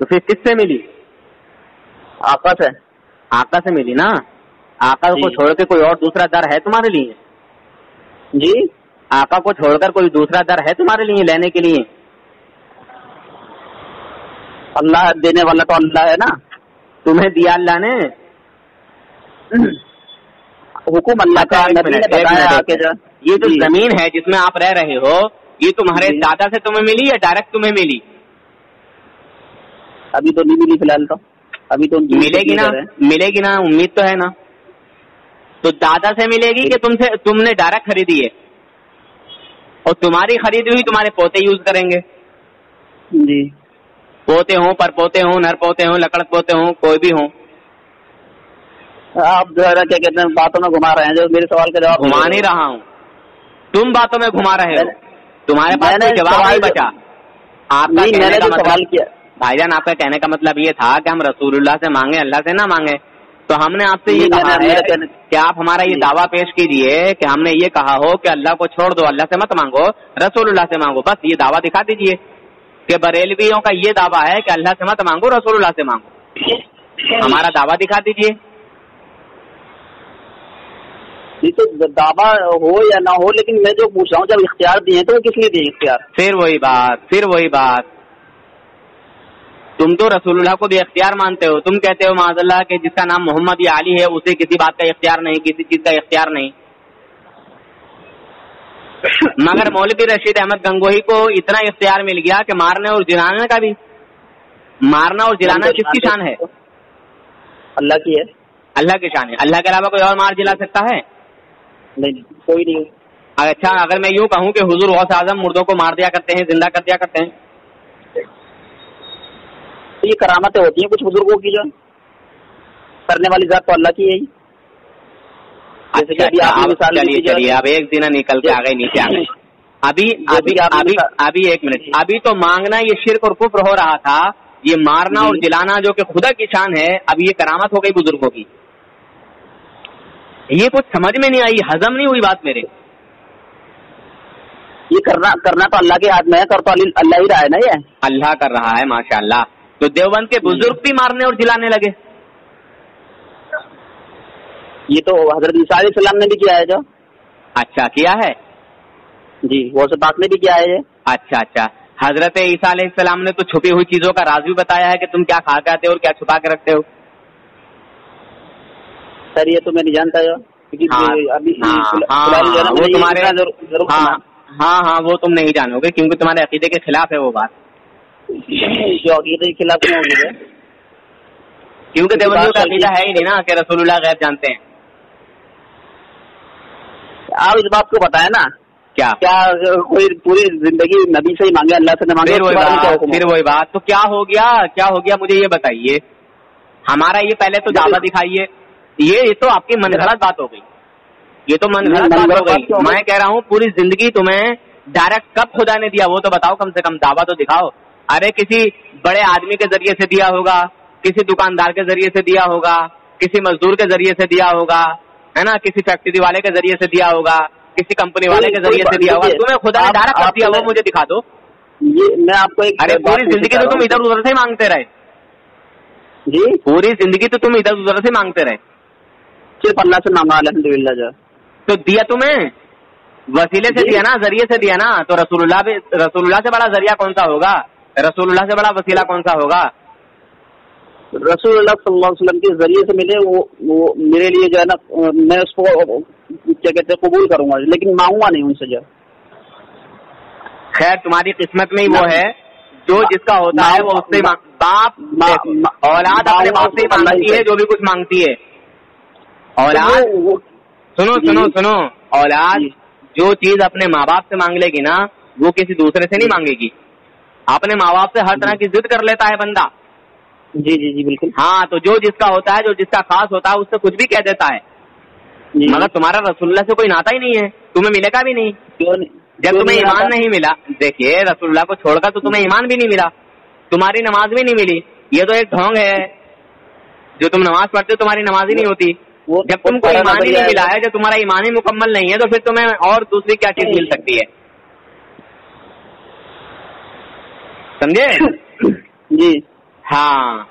تو پھر کس سے ملی؟ آقا سے. آقا سے ملی نا. آقا کو چھوڑ کے کوئی اور دوسرا در ہے تمہارے لیے؟ جی آقا کو چھوڑ کر کوئی دوسرا در ہے تمہارے لیے لینے کے لیے؟ اللہ دینے والا تو اللہ ہے نا. تمہیں دیا اللہ نے حکم اللہ کا. یہ جو زمین ہے جس میں آپ رہ رہے ہو یہ تمہارے دادا سے تمہیں ملی یا ڈائریکٹ تمہیں ملی؟ ابھی تو نہیں ملی فی الحال. تو ابھی تو ملے گی نا, ملے گی نا, امید تو ہے نا. تو دادا سے ملے گی کہ تم نے ڈائریکٹ خریدی ہے؟ اور تمہاری خریدی ہوئی تمہارے پوتے یوز کریں گے. جی پوتے ہوں, پر پوتے ہوں, نر پوتے ہوں, لکڑ پوتے ہوں, کوئی بھی ہوں. آپ جو ہے کیا کہتے ہیں باتوں میں گھما رہے ہیں. جو میرے سوال کا جواب گھما نہیں رہا ہوں, تم باتوں میں گھما رہے ہو. تمہارے پاس کوئی جواب نہیں بچا. آپ کا کہنے کا سوال کیا بھائی جان, آپ کا کہنے کا مطلب یہ تھا کہ ہم رسول اللہ سے مانگے, اللہ سے نہ مانگے. تو ہم نے آپ سے یہ کہا ہے کہ آپ ہمارا یہ دعویٰ پیش کیجئے کہ ہم نے یہ کہا ہو کہ اللہ کو چھوڑ دو, اللہ سے مت مانگو, رسول اللہ سے مانگو. بس یہ دعویٰ دکھا دیجئے کہ بریلویوں کا یہ دعویٰ ہے کہ اللہ سے مت مانگو, رسول اللہ سے مانگو. ہمارا دعویٰ دکھا دیجئے. یہ تو دعویٰ ہو یا نہ ہو, لیکن میں جو پوچھ رہا ہوں جب اختیار دیے تو وہ کس لیے دیے اختیار؟ پھر وہی بات. تم تو رسول اللہ کو بھی اختیار مانتے ہو. تم کہتے ہو معاذ اللہ کہ جس کا نام محمد یا علی ہے اسے کسی بات کا اختیار نہیں, کسی چیز کا اختیار نہیں. مگر مولوی رشید احمد گنگوہی کو اتنا اختیار مل گیا کہ مارنے اور جلانے کا بھی. مارنا اور جلانا کس کی شان ہے؟ اللہ کی ہے. اللہ کی شان ہے. اللہ کے علاوہ کوئی اور مار جلا سکتا ہے؟ نہیں, کوئی نہیں. اچھا, اگر میں یوں کہوں کہ حضور غوث اعظم مردوں کو مار دیا کرتے ہیں, زندہ کر دیا کرتے ہیں, تو یہ کرامتیں ہوتی ہیں کچھ بزرگوں کی جو کرنے والی ذات تو اللہ کی ہے. چلیے اب ایک دن نکل کے آگے نیچے آ گئے. ابھی ایک منٹ, ابھی تو مانگنا یہ شرک اور کفر ہو رہا تھا. یہ مارنا اور جلانا جو کہ خدا کی شان ہے, اب یہ کرامت ہو گئی بزرگوں کی. یہ کچھ سمجھ میں نہیں آئی, ہضم نہیں ہوئی بات میرے. یہ کرنا تو اللہ کے ہاتھ میں ہے, کر تو اللہ ہی رہا ہے نا. یہ اللہ کر رہا ہے ماشاء اللہ. تو دیوبند کے بزرگ بھی مارنے اور جلانے لگے. یہ تو حضرت عیسیٰ علیہ السلام نے بھی کیا ہے. جو اچھا کیا ہے جی, وہ سے بات نے بھی کیا ہے. اچھا, حضرت عیسیٰ علیہ السلام نے تو چھپی ہوئی چیزوں کا راز بھی بتایا ہے کہ تم کیا کھا جاتے ہو اور کیا چھپا کے رکھتے ہو. سر یہ تو میں نہیں جانتا جو وہ تمہارے ہاں وہ تم نہیں جانو گے کیونکہ تمہارے عقیدے کے خلاف ہے وہ بات. جو عقیدے کے خلاف نہیں ہوگی کیونکہ دیوبندیوں کا عقیدہ ہے ہی نہیں نا کہ رسول اللہ غیب جانتے ہیں. آپ اس بات کو بتائیں نا, کیا کوئی پوری زندگی نبی سے ہی مانگے, اللہ سے نہ مانگے؟ پھر وہی بات. تو کیا ہو گیا مجھے یہ بتائیے. ہمارا یہ پہلے تو دعویٰ دکھائیے. یہ تو آپ کی من گھڑت بات ہو گئی. یہ تو من گھڑت بات ہو گئی. میں کہہ رہا ہوں پوری زندگی تمہیں ڈائریکٹ کب خدا نے دیا وہ تو بتاؤ, کم سے کم دعویٰ تو دکھاؤ. ارے کسی بڑے آدمی کے ذریعے سے دیا ہوگا, کسی دکاندار کے ذریعے سے دیا ہوگا, کسی مزدور کے ذریعے سے دیا ہوگا, ہے نا, کسی فیکٹری والے کے ذریعے سے دیا ہوگا, کسی کمپنی والے کے ذریعے سے دیا ہوگا. تمہیں خدا نے ڈائریکٹ کب دیا وہ مجھے دکھا دو. میں آپ کو ارے پوری زندگی تو تم ادھر ادھر سے مانگتے رہے. جی پوری زندگی تو تم ادھر ادھر سے مانگتے رہے. صرف اللہ سے مانگا الحمدللہ. جو تو دیا تمہیں وسیلے سے دیا نا, ذریعے سے دیا نا. تو رسول اللہ سے بڑا ذریعہ کون سا ہوگا, رسول اللہ سے بڑا وسیلہ کون سا ہوگا؟ رسول اللہ صلی اللہ علیہ وسلم کے ذریعے سے ملے وہ میرے لیے جو ہے نا, میں اس کو کیا کہتے ہیں قبول کروں گا, لیکن مانگوں گا نہیں ان سے. جو خیر تمہاری قسمت میں ہی وہ ہے جو جس کا ہوتا ہے وہ اس سے باپ اولاد اپنے باپ سے مانگتی ہے جو بھی کچھ مانگتی ہے. اولاد سنو اولاد جو چیز اپنے ماں باپ سے مانگ لے گی نا وہ کسی دوسرے سے نہیں مانگے گی. اپنے ماں باپ سے ہر طرح کی ضد کر لیتا ہے بندہ. جی بالکل. ہاں تو جو جس کا ہوتا ہے, جو جس کا خاص ہوتا ہے اس سے کچھ بھی کہہ دیتا ہے. مگر تمہارا رسول اللہ سے کوئی ناتا ہی نہیں ہے, تمہیں ملے گا بھی نہیں. جب تمہیں ایمان نہیں ملا, دیکھیے رسول اللہ کو چھوڑ کر تو تمہیں ایمان بھی نہیں ملا, تمہاری نماز بھی نہیں ملی. یہ تو ایک ڈھونگ ہے. جو تم نماز پڑھتے ہو تمہاری نماز ہی نہیں ہوتی. جب تم کو ایمان ہی نہیں ملا ہے, جب تمہارا ایمان ہی مکمل نہیں ہے, تو پھر تمہیں اور دوسری کیا چیز مل سکتی ہے؟ سمجھے؟ جی ہاں،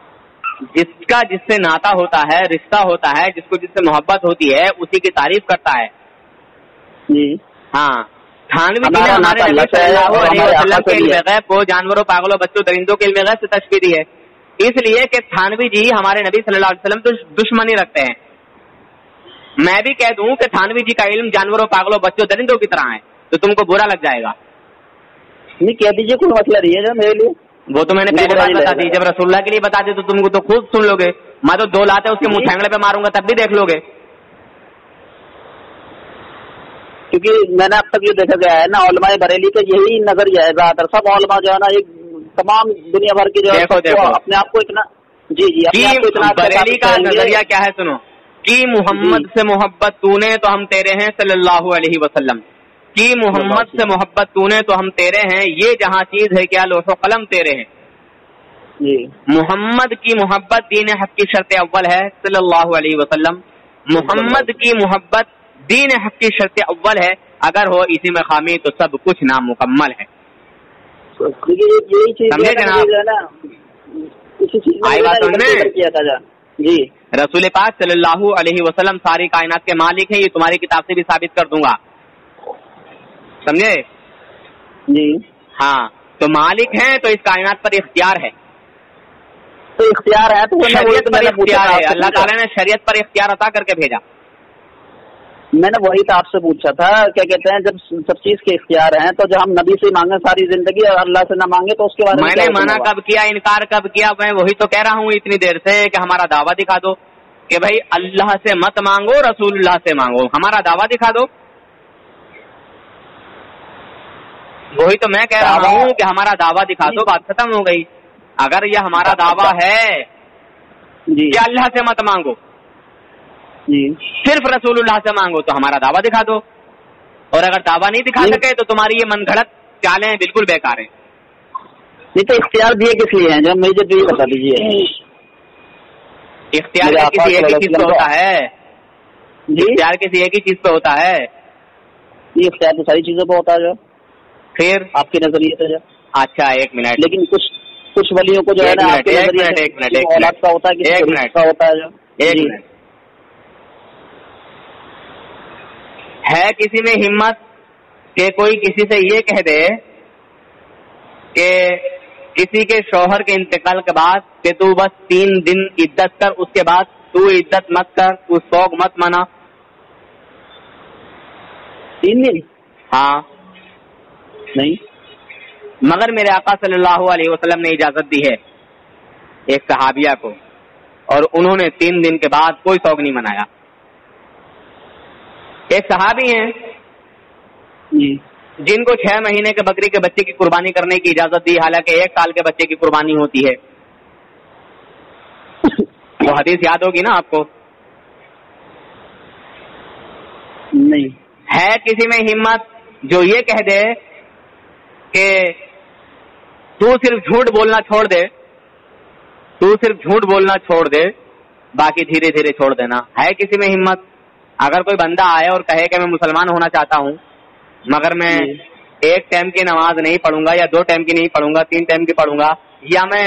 جس کا جس سے ناتا ہوتا ہے، رشتہ ہوتا ہے، جس کو جس سے محبت ہوتی ہے، اسی کی تعریف کرتا ہے جی ہاں۔ تھانوی جی نے ہمارے نبی صلی اللہ علیہ وسلم کے علم غیب کو جانوروں، پاگلوں، بچوں، درندوں کے علم غیب سے تشبیہ دی ہے، اس لیے کہ تھانوی جی ہمارے نبی صلی اللہ علیہ وسلم تو دشمنی رکھتے ہیں۔ میں بھی کہہ دوں کہ تھانوی جی کا علم جانوروں، پاگلوں، بچوں، درندوں کی طرح ہے تو تم کو برا لگ جائے گا۔ نہیں کہہ دیجیے، کوئی مسئلہ نہیں ہے میرے لیے، وہ تو میں نے پہلے بات بتا دی، جب رسول اللہ کے لیے بتا دی تو تم کو تو خود سن لو گے، میں تو دو لاتے اس کے منہ ٹھینگڑے پہ ماروں گا تب بھی دیکھ لو گے۔ کیونکہ میں نے اب تک یہ دیکھا گیا ہے نا، علماء بریلی کا یہی نظریہ ہے، زیادہ تر سب علماء جو ہے نا، ایک تمام دنیا بھر کی جو ہے اپنے آپ کو اتنا بریلی کا نظریہ کیا ہے سنو، کہ محمد سے محبت تو نے تو ہم تیرے ہیں صلی اللہ علیہ وسلم، کہ محمد سے محبت تو نے تو ہم تیرے ہیں، یہ جہاں چیز ہے کیا لوح و قلم تیرے ہیں۔ محمد کی محبت دین حق کی شرط اول ہے صلی اللہ علیہ وسلم، محمد کی محبت دین حق کی شرط اول ہے، اگر ہو اسی میں خامی تو سب کچھ نامکمل ہے۔ سمجھے جناب؟ آئی بات سمجھ میں؟ جی رسول پاک صلی اللہ علیہ وسلم ساری کائنات کے مالک ہیں، یہ تمہاری کتاب سے بھی ثابت کر دوں گا، سمجھے؟ جی ہاں، تو مالک ہیں تو اس کائنات پر اختیار ہے، تو اختیار ہے، تو شریعت پر اختیار ہے، اللہ تعالیٰ نے شریعت پر اختیار عطا کر کے بھیجا۔ میں نے وہی تو آپ سے پوچھا تھا، کیا کہتے ہیں جب سب چیز کے اختیار ہیں تو جب ہم نبی سے مانگے ساری زندگی اور اللہ سے نہ مانگے تو اس کے بارے میں نے منع کب کیا، انکار کب کیا؟ میں وہی تو کہہ رہا ہوں اتنی دیر سے کہ ہمارا دعویٰ دکھا دو کہ بھائی اللہ سے مت مانگو، رسول اللہ سے مانگو، ہمارا دعویٰ دکھا دو۔ وہی تو میں کہہ رہا ہوں کہ ہمارا دعویٰ دکھا دو، بات ختم ہو گئی۔ اگر یہ ہمارا دعویٰ ہے کہ اللہ سے مت مانگو، صرف رسول اللہ سے مانگو، تو ہمارا دعویٰ دکھا دو، اور اگر دعویٰ نہیں دکھا سکے تو تمہاری یہ من گھڑت چالیں بالکل بیکار ہیں۔ یہ تو اختیار دیے کس لیے ہیں، جب مجھے تو یہ بتا دیجیے۔ اختیار کسی ایک ہی چیز پہ ہوتا ہے، اختیار کسی ایک ہی چیز پہ ہوتا ہے، یہ اختیار تو ساری چیزوں پہ ہوتا ہے، جو پھر آپ کے نظریے سے۔ اچھا ایک منٹ، لیکن کچھ ولیوں کو جو ہے نا آپ کے نظریے سے اولاد کا ہوتا ہے، کسی کا ہوتا ہے، جو ایک منٹ ہے کسی میں ہمت کہ کوئی کسی سے یہ کہہ دے کہ کسی کے شوہر کے انتقال کے بعد کہ تو بس 3 دن عدت کر، اس کے بعد تو عدت مت کر، تو شوق مت منا۔ 3 دن؟ ہاں نہیں، مگر میرے آقا صلی اللہ علیہ وسلم نے اجازت دی ہے ایک صحابیہ کو، اور انہوں نے 3 دن کے بعد کوئی شوق نہیں منایا۔ ایک صحابی ہیں جن کو 6 مہینے کے بکری کے بچے کی قربانی کرنے کی اجازت دی، حالانکہ 1 سال کے بچے کی قربانی ہوتی ہے۔ وہ حدیث یاد ہوگی نا آپ کو؟ نہیں ہے کسی میں ہمت جو یہ کہہ دے کہ تو صرف جھوٹ بولنا چھوڑ دے، تو صرف جھوٹ بولنا چھوڑ دے، باقی دھیرے دھیرے چھوڑ دینا؟ ہے کسی میں ہمت؟ اگر کوئی بندہ آئے اور کہے کہ میں مسلمان ہونا چاہتا ہوں مگر میں 1 ٹائم کی نماز نہیں پڑھوں گا، یا 2 ٹائم کی نہیں پڑھوں گا، 3 ٹائم کی پڑھوں گا، یا میں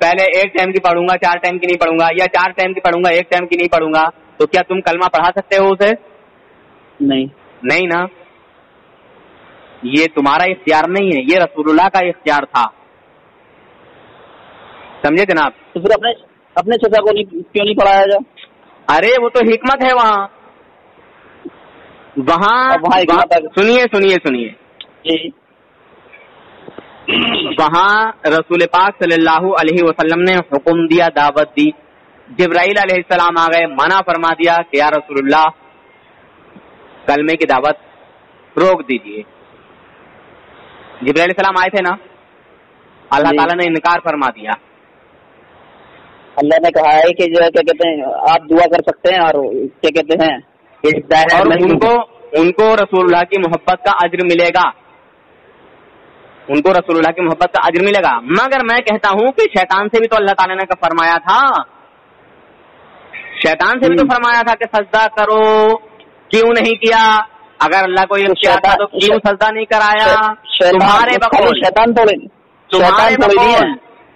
پہلے 1 ٹائم کی پڑھوں گا 4 ٹائم کی نہیں پڑھوں گا، یا 4 ٹائم کی پڑھوں گا 1 ٹائم کی نہیں پڑھوں گا، تو کیا تم کلمہ پڑھا سکتے ہو اسے؟ نہیں نا، یہ تمہارا اختیار نہیں ہے، یہ رسول اللہ کا اختیار تھا، سمجھے جناب؟ تو پھر اپنے چچا کو کیوں نہیں پڑھایا جا؟ ارے وہ تو حکمت ہے وہاں سنیے وہاں رسول پاک صلی اللہ علیہ وسلم نے حکم دیا، دعوت دی، جبرائیل علیہ السلام آ گئے، منع فرما دیا کہ یا رسول اللہ کلمے کی دعوت روک دیجئے۔ جبرائیل علیہ السلام آئے تھے نا، اللہ تعالیٰ نے انکار فرما دیا۔ اللہ نے کہا ہے کہ جو ہے کیا کہتے ہیں آپ دعا کر سکتے ہیں، اور کیا کہتے ہیں اور ان کو رسول اللہ کی محبت کا اجر ملے گا، ان کو رسول اللہ کی محبت کا اجر ملے گا۔ مگر میں کہتا ہوں کہ شیطان سے بھی تو اللہ تعالیٰ نے فرمایا تھا، شیطان سے بھی تو فرمایا تھا کہ سجدہ کرو، کیوں نہیں کیا؟ اگر اللہ کو یہ اختیار تھا تو کیوں سجدہ نہیں کرایا؟ تمہارے بقول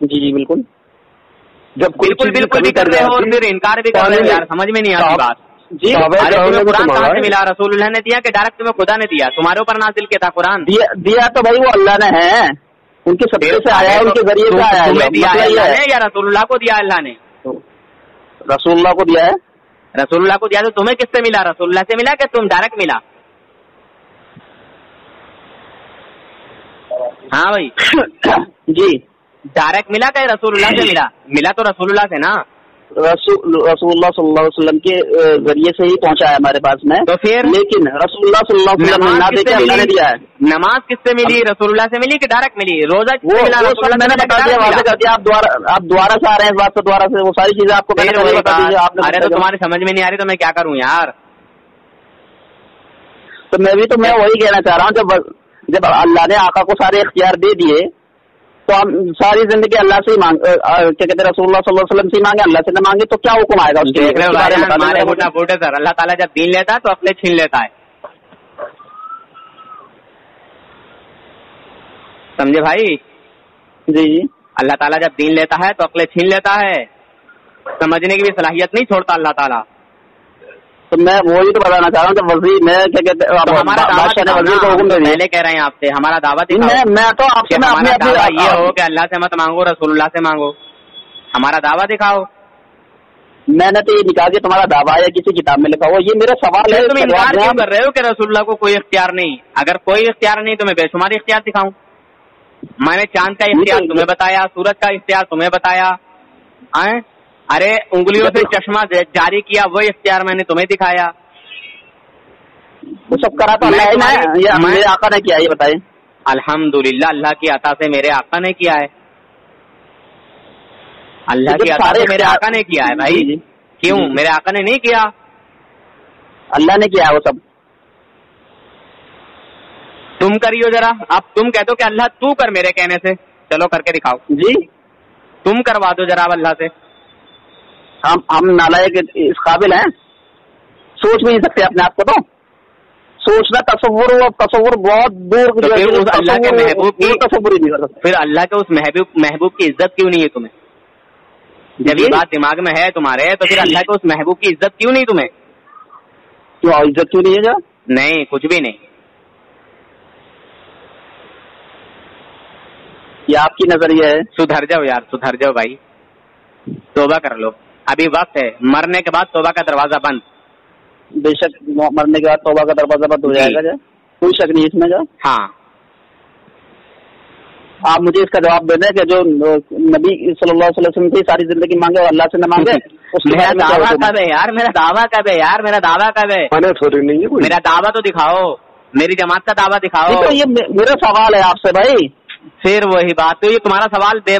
جی جی بالکل. جب بالکل بالکل بھی کر رہے ہو اور پھر انکار بھی کر رہے ہو یار, سمجھ میں نہیں آتی بات. جی تمہیں قرآن کہاں سے ملا؟ رسول اللہ نے دیا کہ ڈائریکٹ تمہیں خدا نے دیا؟ تمہارے اوپر نازل کیا تھا قرآن؟ دیا تو بھائی وہ اللہ نے ہے, ان کے صدقے سے آیا ہے, ان کے ذریعے سے آیا ہے. تمہیں دیا اللہ نے یا رسول اللہ کو دیا اللہ نے؟ رسول اللہ کو دیا ہے. رسول اللہ کو دیا تو تمہیں کس سے ملا؟ رسول اللہ سے ملا کہ تم ڈائریکٹ ملا؟ ہاں بھائی جی ڈائریکٹ ملا کہ رسول اللہ سے ملا؟ ملا تو رسول اللہ سے نا. رسول اللہ صلی اللہ علیہ وسلم کے ذریعے سے ہی پہنچا ہے ہمارے پاس میں. تو پھر لیکن رسول اللہ صلی اللہ علیہ وسلم نے نہ دے کے اللہ نے دیا ہے. نماز کس سے ملی؟ رسول اللہ سے ملی کہ ڈائریکٹ ملی؟ روزہ کس سے ملا؟ میں نے بتا دیا, واضح کر دیا. آپ دوبارہ سے آ رہے ہیں اس بات سے, دوبارہ سے وہ ساری چیزیں آپ کو بتا دیجیے. ارے تو تمہاری سمجھ میں نہیں آ رہی تو میں کیا کروں یار. تو میں وہی کہنا چاہ رہا ہوں, جب اللہ نے آقا کو سارے اختیار دے دیے تو ہم ساری زندگی اللہ سے ہی کیا کہتے ہیں رسول اللہ صلی اللہ علیہ وسلم سے ہی مانگے, اللہ سے نہ مانگے تو کیا حکم آئے گا اس کے؟ سر اللہ تعالیٰ جب دین لیتا ہے تو عقلیں چھین لیتا ہے, سمجھے بھائی؟ جی اللہ تعالیٰ جب دین لیتا ہے تو عقلیں چھین لیتا ہے, سمجھنے کی بھی صلاحیت نہیں چھوڑتا اللہ تعالیٰ. تو میں وہی تو بتانا چاہ رہا ہوں کہ وزیر میں کیا کہتے ہیں پہلے کہہ رہے ہیں آپ سے ہمارا دعوت میں تو آپ سے یہ ہو کہ اللہ سے مت مانگو, رسول اللہ سے مانگو. ہمارا دعویٰ دکھاؤ. میں نے تو یہ نکال کے تمہارا دعویٰ یا کسی کتاب میں لکھا ہوا, یہ میرا سوال ہے. تم انکار کیوں کر رہے ہو کہ رسول اللہ کو کوئی اختیار نہیں؟ اگر کوئی اختیار نہیں تو میں بے شمار اختیار دکھاؤں. میں نے چاند کا اختیار تمہیں بتایا, سورج کا اختیار تمہیں بتایا, ارے انگلیوں سے چشمہ جاری کیا وہ اختیار میں نے تمہیں دکھایا. وہ سب کرا تو اللہ نے, میرے آقا نے کیا, یہ بتائیں. الحمدللہ اللہ کی عطا سے میرے آقا نے کیا ہے, اللہ کی عطا سے میرے آقا نے کیا ہے بھائی. کیوں میرے آقا نے نہیں کیا؟ اللہ نے کیا ہے وہ سب. تم کریو ذرا, اب تم کہتے ہو کہ اللہ تو کر میرے کہنے سے, چلو کر کے دکھاؤ. جی تم کروا دو ذرا اللہ سے. ہم نالائق اس قابل ہیں, سوچ بھی نہیں سکتے اپنے آپ کو. تو سوچنا تصور بہت دور, اللہ کے محبوب کی تصور ہی نہیں کر سکتے. پھر اللہ کے اس محبوب کی عزت کیوں نہیں ہے تمہیں؟ جب یہ بات دماغ میں ہے تمہارے تو پھر اللہ کے اس محبوب کی عزت کیوں نہیں تمہیں؟ کیوں عزت کیوں نہیں ہے؟ جا نہیں کچھ بھی نہیں. یہ آپ کی نظریہ ہے. سدھر جاؤ یار, سدھر جاؤ بھائی, توبہ کر لو, ابھی وقت ہے. مرنے کے بعد توبہ کا دروازہ بند. بے شک مرنے کے بعد توبہ کا دروازہ بند ہو جائے گا, کوئی شک نہیں اس میں. جا ہاں آپ مجھے اس کا جواب دے دیں کہ جو نبی صلی اللہ علیہ وسلم سے ساری زندگی مانگے اور اللہ سے نہ مانگے, میرا دعویٰ کب ہے یار؟ میرا دعویٰ کب ہے یار؟ میرا دعویٰ کب ہے؟ میرا دعویٰ تو دکھاؤ, میری جماعت کا دعویٰ دکھاؤ. تو یہ میرا سوال ہے آپ سے بھائی. پھر وہی بات, تو یہ تمہارا سوال بے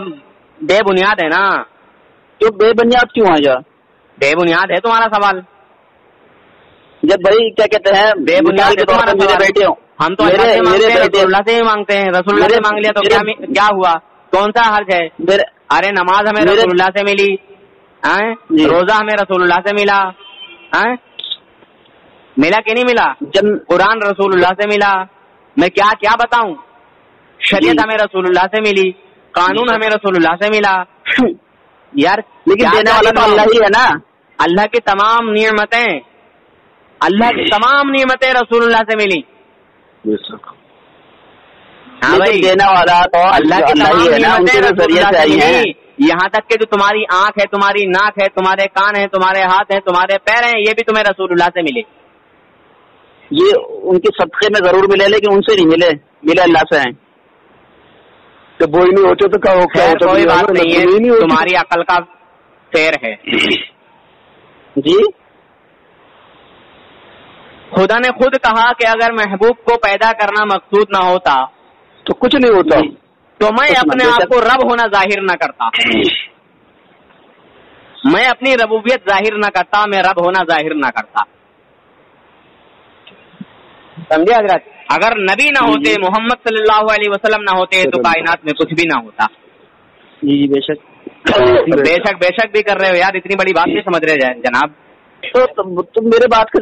بنیاد ہے نا. تو بے بنیاد کیوں ہے؟ جا بے بنیاد ہے تمہارا سوال. جب بھائی کیا کہتے ہیں بے بنیاد ہے تمہارا سوال. بیٹے ہوں, ہم تو اللہ سے مانگتے ہیں, رسول اللہ سے ہی مانگتے ہیں. رسول اللہ سے مانگ لیا تو کیا ہوا؟ کون سا حرج ہے؟ ارے نماز ہمیں رسول اللہ سے ملی, روزہ ہمیں رسول اللہ سے ملا, ملا کہ نہیں ملا؟ قرآن رسول اللہ سے ملا. میں کیا بتاؤں؟ شریعت ہمیں رسول اللہ سے ملی, قانون ہمیں رسول اللہ سے ملا. یار لیکن دینے والا تو اللہ ہی ہے نا. اللہ کی تمام نعمتیں رسول اللہ سے ملی. ہاں بھائی, دینے والا تو اللہ کی تمام نعمتیں رسول اللہ سے ملی. یہاں تک کہ جو تمہاری آنکھ ہے, تمہاری ناک ہے, تمہارے کان ہیں, تمہارے ہاتھ ہیں, تمہارے پیر ہیں, یہ بھی تمہیں رسول اللہ سے ملے. یہ ان کے صدقے میں ضرور ملے, لیکن ان سے نہیں ملے اللہ سے ہیں. تو وہی نہیں ہوتے تو کیا کوئی بات نہیں ہے, تمہاری عقل کا فیر ہے. جی خدا نے خود کہا کہ اگر محبوب کو پیدا کرنا مقصود نہ ہوتا تو کچھ نہیں ہوتا, تو میں اپنے آپ کو رب ہونا ظاہر نہ کرتا. میں اپنی ربوبیت ظاہر نہ کرتا, میں رب ہونا ظاہر نہ کرتا. سمجھے حضرت؟ اگر نبی نہ ہوتے, محمد صلی اللہ علیہ وسلم نہ ہوتے تو کائنات میں کچھ بھی نہ ہوتا. جی بے شک بھی کر رہے ہو یار, اتنی بڑی بات نہیں سمجھ رہے جناب. تو میرے بات کا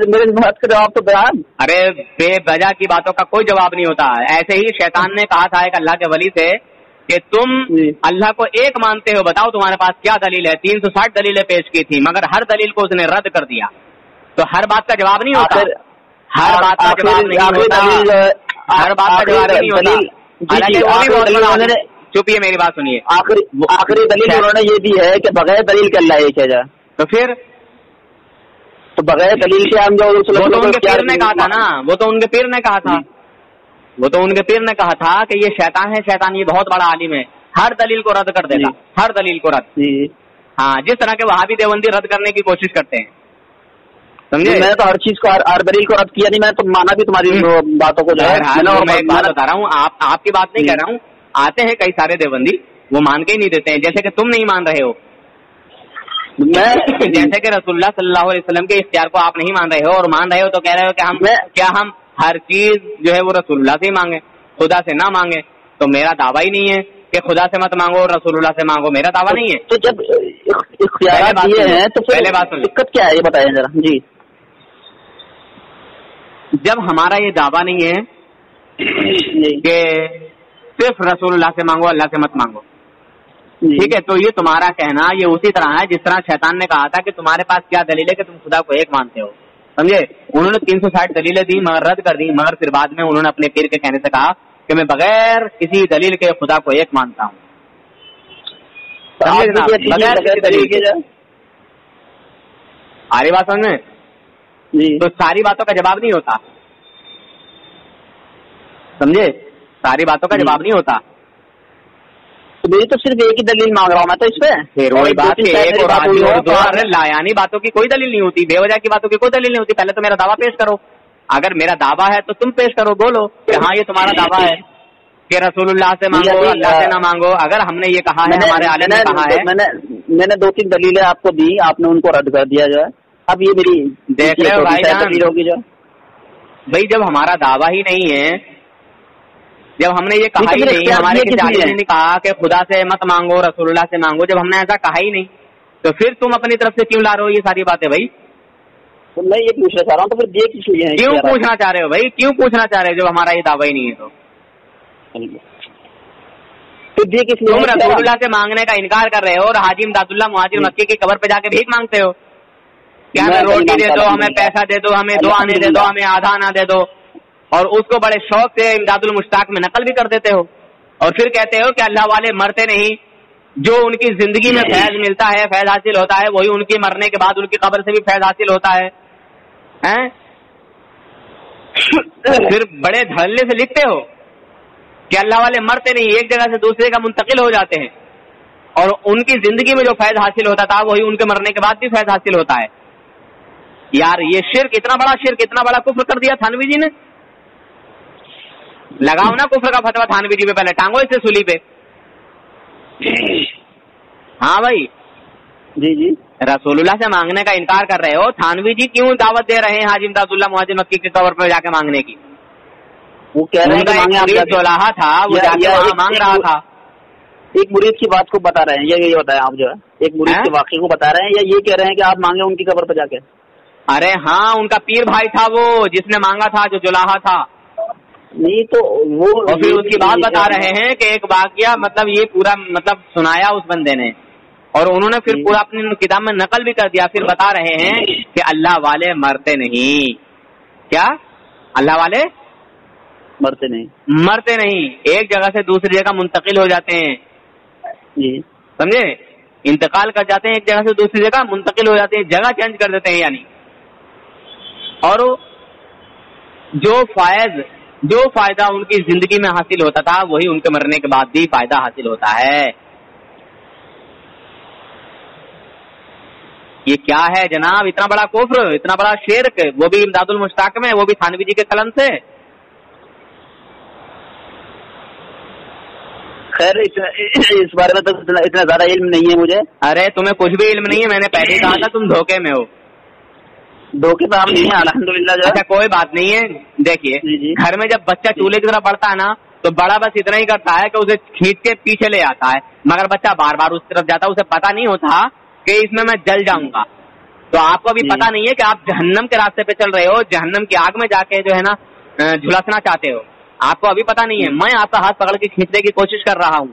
جواب تو بیان. ارے بے وجہ کی باتوں کا کوئی جواب نہیں ہوتا. ایسے ہی شیطان نے کہا تھا ایک اللہ کے ولی سے کہ تم اللہ کو ایک مانتے ہو, بتاؤ تمہارے پاس کیا دلیل ہے. 360 دلیلیں پیش کی تھی مگر ہر دلیل کو اس نے رد کر دیا. تو ہر بات کا جواب نہیں ہوتا, ہر بات کا جواب نہیں ہوتا, ہر بات کا جواب نہیں ہوتا. چپیے, میری بات سنیے. آخری دلیل انہوں نے یہ دی ہے کہ بغیر دلیل کے اللہ ایک ہے جا. تو پھر تو بغیر دلیل کے ہم جو وہ تو ان کے پیر نے کہا تھا نا, وہ تو ان کے پیر نے کہا تھا, وہ تو ان کے پیر نے کہا تھا کہ یہ شیطان ہے, شیطان یہ بہت بڑا عالم ہے, ہر دلیل کو رد کر دے گا, ہر دلیل کو رد. ہاں, جس طرح کے وہابی دیوبندی رد کرنے کی کوشش کرتے ہیں, سمجھے. میں تو ہر چیز کو, ہر دلیل کو رد کیا نہیں, میں تو مانا بھی تمہاری باتوں کو. میں ایک بات بتا رہا ہوں, آپ کی بات نہیں کہہ رہا ہوں. آتے ہیں کئی سارے دیوبندی, وہ مان کے ہی نہیں دیتے ہیں, جیسے کہ تم نہیں مان رہے ہو. جیسے کہ رسول اللہ صلی اللہ علیہ وسلم کے اختیار کو آپ نہیں مان رہے ہو, اور مان رہے ہو تو کہہ رہے ہو کہ ہم ہر چیز جو ہے وہ رسول اللہ سے ہی مانگے, خدا سے نہ مانگے. تو میرا دعویٰ ہی نہیں ہے کہ خدا سے مت مانگو اور رسول اللہ سے مانگو, میرا دعویٰ نہیں ہے. تو جب اختیارات دیے ہیں تو پہلے بات سن, دقت کیا ہے یہ بتائیں ذرا. جی, جب ہمارا یہ دعویٰ نہیں ہے کہ صرف رسول اللہ سے مانگو, اللہ سے مت مانگو, ٹھیک ہے, تو یہ تمہارا کہنا یہ اسی طرح ہے جس طرح شیطان نے کہا تھا کہ تمہارے پاس کیا دلیل ہے کہ تم خدا کو ایک مانتے ہو, سمجھے. انہوں نے 360 دلیلیں دی مگر رد کر دی, مگر پھر بعد میں انہوں نے اپنے پیر کے کہنے سے کہا کہ میں بغیر کسی دلیل کے خدا کو ایک مانتا ہوں. بغیر کسی دلیل کے آری بات سمجھ میں, تو ساری باتوں کا جواب نہیں ہوتا, سمجھے, ساری باتوں کا جواب نہیں ہوتا. تو میری تو صرف ایک ہی دلیل مانگ رہا ہوں میں تو اس پہ. پھر وہی بات کہ ایک اور دو لایانی باتوں کی کوئی دلیل نہیں ہوتی, بے وجہ کی باتوں کی کوئی دلیل نہیں ہوتی. پہلے تو میرا دعویٰ پیش کرو, اگر میرا دعویٰ ہے تو تم پیش کرو, بولو کہ ہاں یہ تمہارا دعویٰ ہے کہ رسول اللہ سے مانگو, اللہ سے نہ مانگو. اگر ہم نے یہ کہا ہے, ہمارے عالم نے کہا ہے, میں نے 2-3 دلیلیں آپ کو دی, آپ نے ان کو رد کر دیا جو ہے. اب یہ میری دیکھ رہے ہو بھائی جان, ہوگی جو بھائی جب ہمارا دعویٰ ہی نہیں ہے, جب ہم نے یہ کہا ہی نہیں, ہمارے کسی عالم نے نہیں کہا کہ خدا سے مت مانگو رسول اللہ سے مانگو, جب ہم نے ایسا کہا ہی نہیں تو پھر تم اپنی طرف سے کیوں لا رہے ہو یہ ساری باتیں بھائی؟ تو میں یہ پوچھنا چاہ رہا ہوں, تو پھر دیکھ کس لیے کیوں پوچھنا چاہ رہے ہو بھائی, کیوں پوچھنا چاہ رہے ہو جب ہمارا یہ دعویٰ ہی نہیں ہے تو تم رسول اللہ سے مانگنے کا انکار کر رہے ہو اور حاجی امداد اللہ مہاجر مکی کی قبر پہ جا کے بھیک مانگتے ہو کہ ہمیں روٹی دے دو, ہمیں پیسہ دے دو, ہمیں 2 آنے دے دو, ہمیں آدھا آنا دے دو, اور اس کو بڑے شوق سے امداد المشتاق میں نقل بھی کر دیتے ہو, اور پھر کہتے ہو کہ اللہ والے مرتے نہیں, جو ان کی زندگی میں فیض ملتا ہے, فیض حاصل ہوتا ہے, وہی ان کی مرنے کے بعد ان کی قبر سے بھی فیض حاصل ہوتا ہے. پھر بڑے دھڑلے سے لکھتے ہو کہ اللہ والے مرتے نہیں, ایک جگہ سے دوسرے کا منتقل ہو جاتے ہیں, اور ان کی زندگی میں جو فیض حاصل ہوتا تھا وہی ان کے مرنے کے بعد بھی فیض حاصل ہوتا ہے. یار یہ شرک, اتنا بڑا شرک, اتنا بڑا کفر کر دیا تھانوی جی نے. لگاؤ نا کفر کا فتویٰ تھانوی جی پہ, پہلے ٹانگو اس سے سولی پہ. ہاں بھائی, جی جی, رسول اللہ سے مانگنے کا انکار کر رہے ہو, تھانوی جی کیوں دعوت دے رہے ہیں حاجی امداد اللہ مہاجر مکی کی قبر پہ جا کے مانگنے کی؟ وہ کہہ رہے ہیں چولاہا تھا, وہ جا کے وہاں مانگ رہا تھا. ایک مرید کی بات کو بتا رہے ہیں, یہ بتائیں آپ جو ہے, ایک مرید کے واقعے کو بتا رہے ہیں, یا یہ کہہ رہے ہیں کہ آپ مانگے ان کی قبر پہ جا کے؟ ارے ہاں, ان کا پیر بھائی تھا وہ جس نے مانگا تھا, جو چولاہا تھا. نہیں تو وہ, اور پھر اس کی بات بتا رہے ہیں کہ ایک واقعہ, مطلب یہ پورا مطلب سنایا اس بندے نے, اور انہوں نے پھر پورا اپنی کتاب میں نقل بھی کر دیا. پھر بتا رہے ہیں کہ اللہ والے مرتے نہیں. کیا اللہ والے مرتے نہیں؟ مرتے نہیں, ایک جگہ سے دوسری جگہ منتقل ہو جاتے ہیں. جی سمجھے, انتقال کر جاتے ہیں, ایک جگہ سے دوسری جگہ منتقل ہو جاتے ہیں, جگہ چینج کر دیتے ہیں یعنی. اور جو فائدہ ان کی زندگی میں حاصل ہوتا تھا وہی ان کے مرنے کے بعد بھی فائدہ حاصل ہوتا ہے. یہ کیا ہے جناب, اتنا بڑا کفر, اتنا بڑا شرک, وہ بھی امداد المشتاق میں, وہ بھی تھانوی جی کے قلم سے. خیر اس بارے میں تو اتنا زیادہ علم نہیں ہے مجھے. ارے تمہیں کچھ بھی علم نہیں ہے, میں نے پہلے کہا تھا تم دھوکے میں ہو. دھوکے پہ ہم نہیں ہیں الحمدللہ. اچھا کوئی بات نہیں ہے, دیکھیے گھر میں جب بچہ چولہے کی طرف بڑھتا ہے نا, تو بڑا بس اتنا ہی کرتا ہے کہ اسے کھینچ کے پیچھے لے آتا ہے, مگر بچہ بار بار اس طرف جاتا ہے, اسے پتا نہیں ہوتا کہ اس میں جل جاؤں گا. تو آپ کو ابھی پتا نہیں ہے کہ آپ جہنم کے راستے پہ چل رہے ہو, جہنم کی آگ میں جا کے جو ہے نا جھلسنا چاہتے ہو. آپ کو ابھی پتا نہیں ہے. میں آپ کا ہاتھ پکڑ کے کھینچنے کی کوشش کر رہا ہوں,